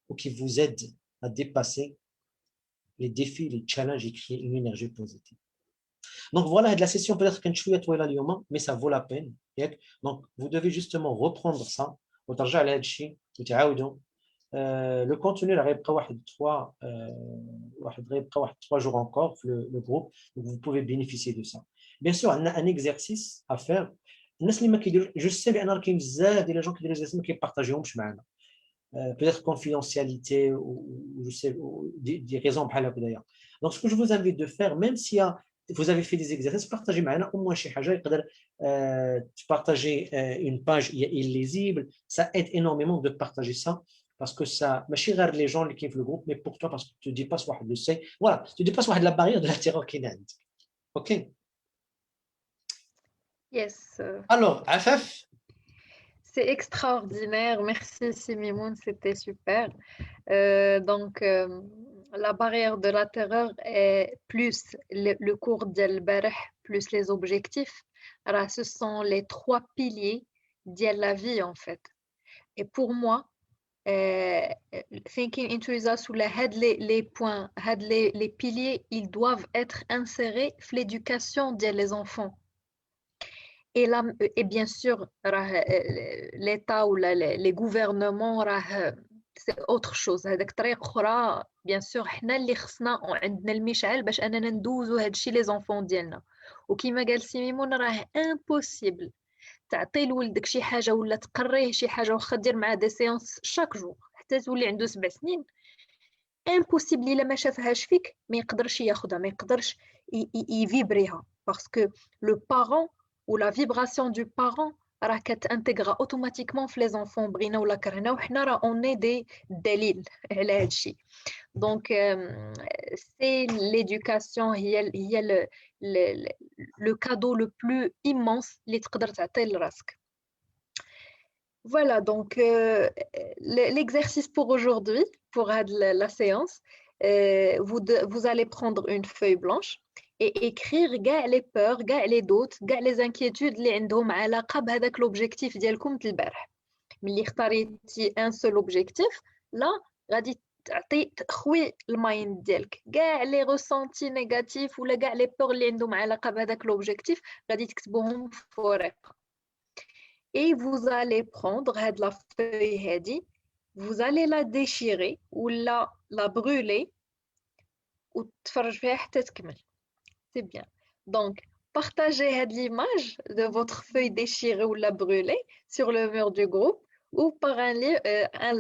ou qui vous aident à dépasser les défis, les challenges et créer une énergie positive. Donc voilà, la session peut-être qu'un chouïa toi là mais ça vaut la peine. Donc vous devez justement reprendre ça. Le contenu il reste 3 jours encore le groupe donc vous pouvez bénéficier de ça. Bien sûr, on a un exercice à faire. Je sais bien qu'il y a des gens qui ne partagent pas peut-être confidentialité ou je sais des raisons d'ailleurs. Donc ce que je vous invite de faire même si vous avez fait des exercices partagez معنا au moins شي حاجه يقدر partager une page illisible ça aide énormément de partager ça parce que ça ماشي غير les gens qui kiffent le groupe mais pour toi parce que tu dépasses واحد le seuil voilà tu dépasses واحد la barrière de la terreur qui est عندك. OK. Yes. Alors Afaf C'est extraordinaire. Merci Simimoun, c'était super. Donc, la barrière de la terreur est plus le cours d'El-Barih, plus les objectifs. Alors, ce sont les 3 piliers de la vie en fait. Et pour moi, thinking into results sous les points, les piliers, ils doivent être insérés dans l'éducation des enfants. Et bien sûr, l'État ou les gouvernements, c'est autre chose. هذاك طريق أخرى bien sûr حنا اللي خصنا عندنا المشعل باش أننا ندوزو هادشي les enfants ديالنا. وكما قال سيميمون راه impossible تعطي لولدك شي حاجة ولا تقريه شي حاجة واخا دير معاه دي سيونس شاك جور حتى تولي عنده 7 سنين impossible إلا ما شافهاش فيك ما يقدرش ياخدها ما يقدرش يفيبريها parce que le parent ou la vibration du parent راه كتانتغرا اوتوماتيكمون في لي زونفون بغينا ولا كرهنا وحنا راه اوني دي دليل على هذا الشيء دونك سي ليدوكاسيون هي لو كادو لو بلو ايمونس اللي تقدر تعطيه لراسك. Voilà, donc l'exercice pour aujourd'hui, pour la séance, vous allez prendre une feuille blanche et écrire les peurs, les doutes, les inquiétudes اللي عندهم علاقة بهذاك l'objectif ديالكم البارح. ملي اختاريتي un seul objectif, là غادي تعطي تخوي المايند ديالك كاع لي ressentis négatifs ولا كاع les peurs اللي عندهم علاقة بهذاك l'objectif غادي تكتبوهم في ورقة. Et vous allez prendre la feuille, vous allez la déchirer ou la brûler ou تفرج فيها حتى تكمل. C'est bien. Donc, partagez l'image de votre feuille déchirée ou la brûlée sur le mur du groupe ou par un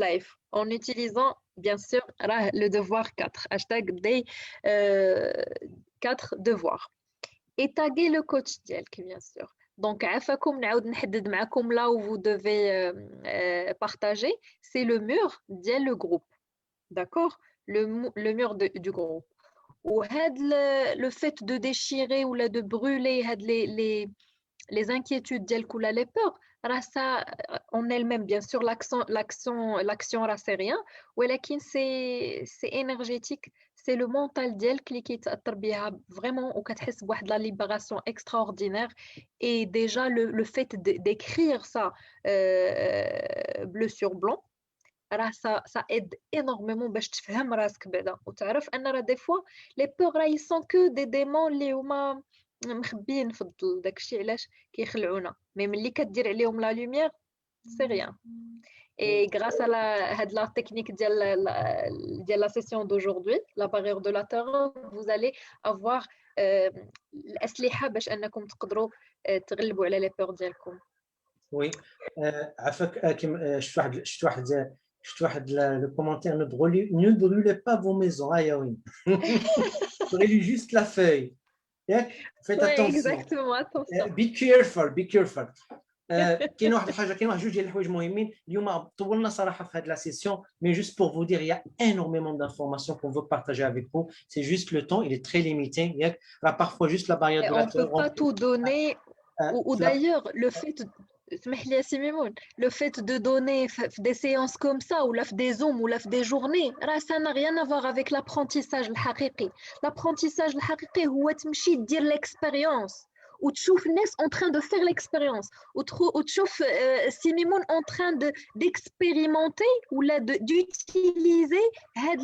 live en utilisant bien sûr le devoir 4. Hashtag des 4 devoirs. Et taguez le coach ديالك bien sûr. Donc, عفاكم نعاود نحدد معكم là où vous devez partager, c'est le mur ديال le groupe. D'accord? Le mur du groupe. Ou le fait de déchirer ou de brûler les inquiétudes ديالك ou les peurs, ça en elle-même bien sûr l'action c'est rien, ولكن c'est énergétique, سي لو مونتال ديالك اللي كيتاثر بها فريمون وكتحس بواحد لا ليبراسيون اكستراوردينير اي ديجا لو فيت d'écrire ça bleu sur blanc راه ça aide énormément باش تفهم راسك بعدا وتعرف ان راه دي فوا لي بور راه يسون كو دي ديمون اللي هما مخبيين في الظل داكشي علاش كيخلعونا مي ملي كدير عليهم لا لوميير سي ريان et grâce à la technique de la session d'aujourd'hui la barrière de la terreur vous allez avoir الأسلحة باش أنكم تقدروا تغلبوا على les peurs ديالكم. Oui, عفاك شفت واحد le commentaire ne brûlez pas vos maisons. Ah, Yaoui. Brûlez juste la feuille. Faites Oui, attention. exactement, attention. Be careful, be careful. كاين واحد الحاجه كاين واحد جوج ديال الحوايج مهمين اليوم طولنا صراحه في هذه لا سيسيون mais juste pour vous dire il y a énormément d'informations qu'on veut partager avec vous c'est juste le temps il est très limité ياك راه parfois juste la barrière de la On peut pas tout donner ou d'ailleurs le fait اسمح لي سي ميمون le fait de donner des séances comme ça ou des zooms ou des journées راه ça n'a rien à voir avec l'apprentissage الحقيقي l'apprentissage الحقيقي هو تمشي دير l'expérience وتشوف الناس en train de faire l'expérience وتشوف سي ميمون en train d'expérimenter ولا d'utiliser هاد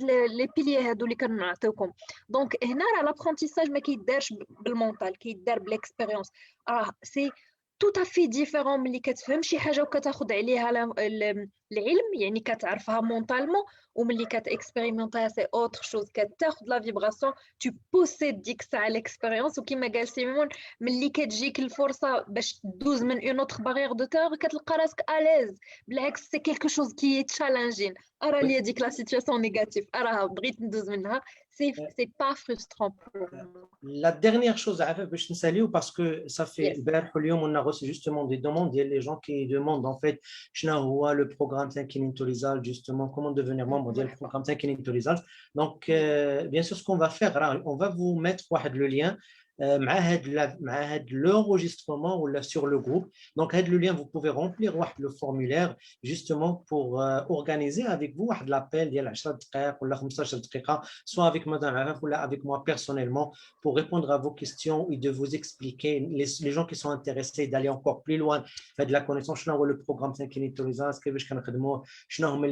لي بيليي هادو اللي كنعطيوكم دونك هنا راه l'apprentissage ما كيدارش بالمونطال كيدار بالاكسبيريونس سي tout à fait différent ملي كتفهم شي حاجه وكتاخذ عليها العلم يعني كتعرفها مونطالمون وملي كتاكسبيريمونطيها سي اوتر شوز كتاخذ لا فيبراسيون تو بوسيد ديك الساعه ليكسبيريونس وكما قال سيمون ملي كتجيك الفرصه باش دوز من اون اوتر بارير دو تور كتلقى راسك اليز بالعكس سي كيلكو شوز كي تشالنجين ارا لي ديك لا سيتوياسيون نيجاتيف ارا بغيت ندوز منها c'est pas frustrant pour moi. La dernière chose à faire, je salue parce que ça fait on a reçu justement des demandes. Il y a les gens qui demandent en fait, le programme Thinking Tolizal, justement, comment devenir membre du programme Thinking Tolizal. Donc, bien sûr, ce qu'on va faire, on va vous mettre le lien. L'enregistrement ou sur le groupe. Donc, le lien, vous pouvez remplir le formulaire justement pour organiser avec vous l'appel soit avec Madame Araf ou avec moi personnellement pour répondre à vos questions et de vous expliquer les gens qui sont intéressés d'aller encore plus loin de la connaissance le programme 5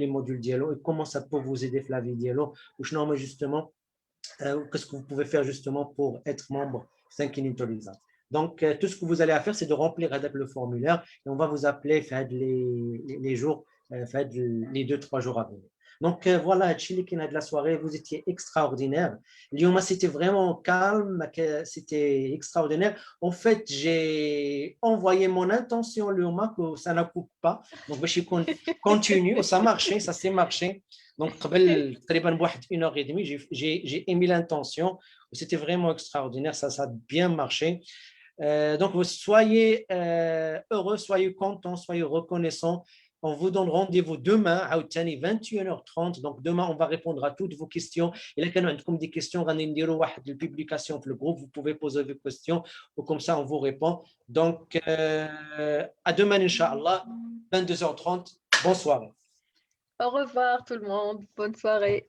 les modules dialogue et comment ça peut vous aider la vie dialogue ou justement qu'est-ce que vous pouvez faire justement pour être membre 5 intelligence. Donc, tout ce que vous allez faire, c'est de remplir le formulaire et on va vous appeler les jours, les 2-3 jours à venir. Donc, voilà, Chili qui a de la soirée, vous étiez extraordinaire. Lioma, c'était vraiment calme, c'était extraordinaire. En fait, j'ai envoyé mon intention, Lioma, que ça ne coupe pas. Donc, je continue, ça marchait, ça s'est marché. Donc, une heure et demie, j'ai émis l'intention. C'était vraiment extraordinaire, ça a bien marché. Donc, soyez heureux, soyez contents, soyez reconnaissants. On vous donne rendez-vous demain à 21h30. Donc, demain, on va répondre à toutes vos questions. Et là, quand vous avez des questions, on va une publication pour le groupe. Vous pouvez poser vos questions ou comme ça, on vous répond. Donc, à demain, Inch'Allah, 22h30. Bonne soirée. Au revoir tout le monde. Bonne soirée.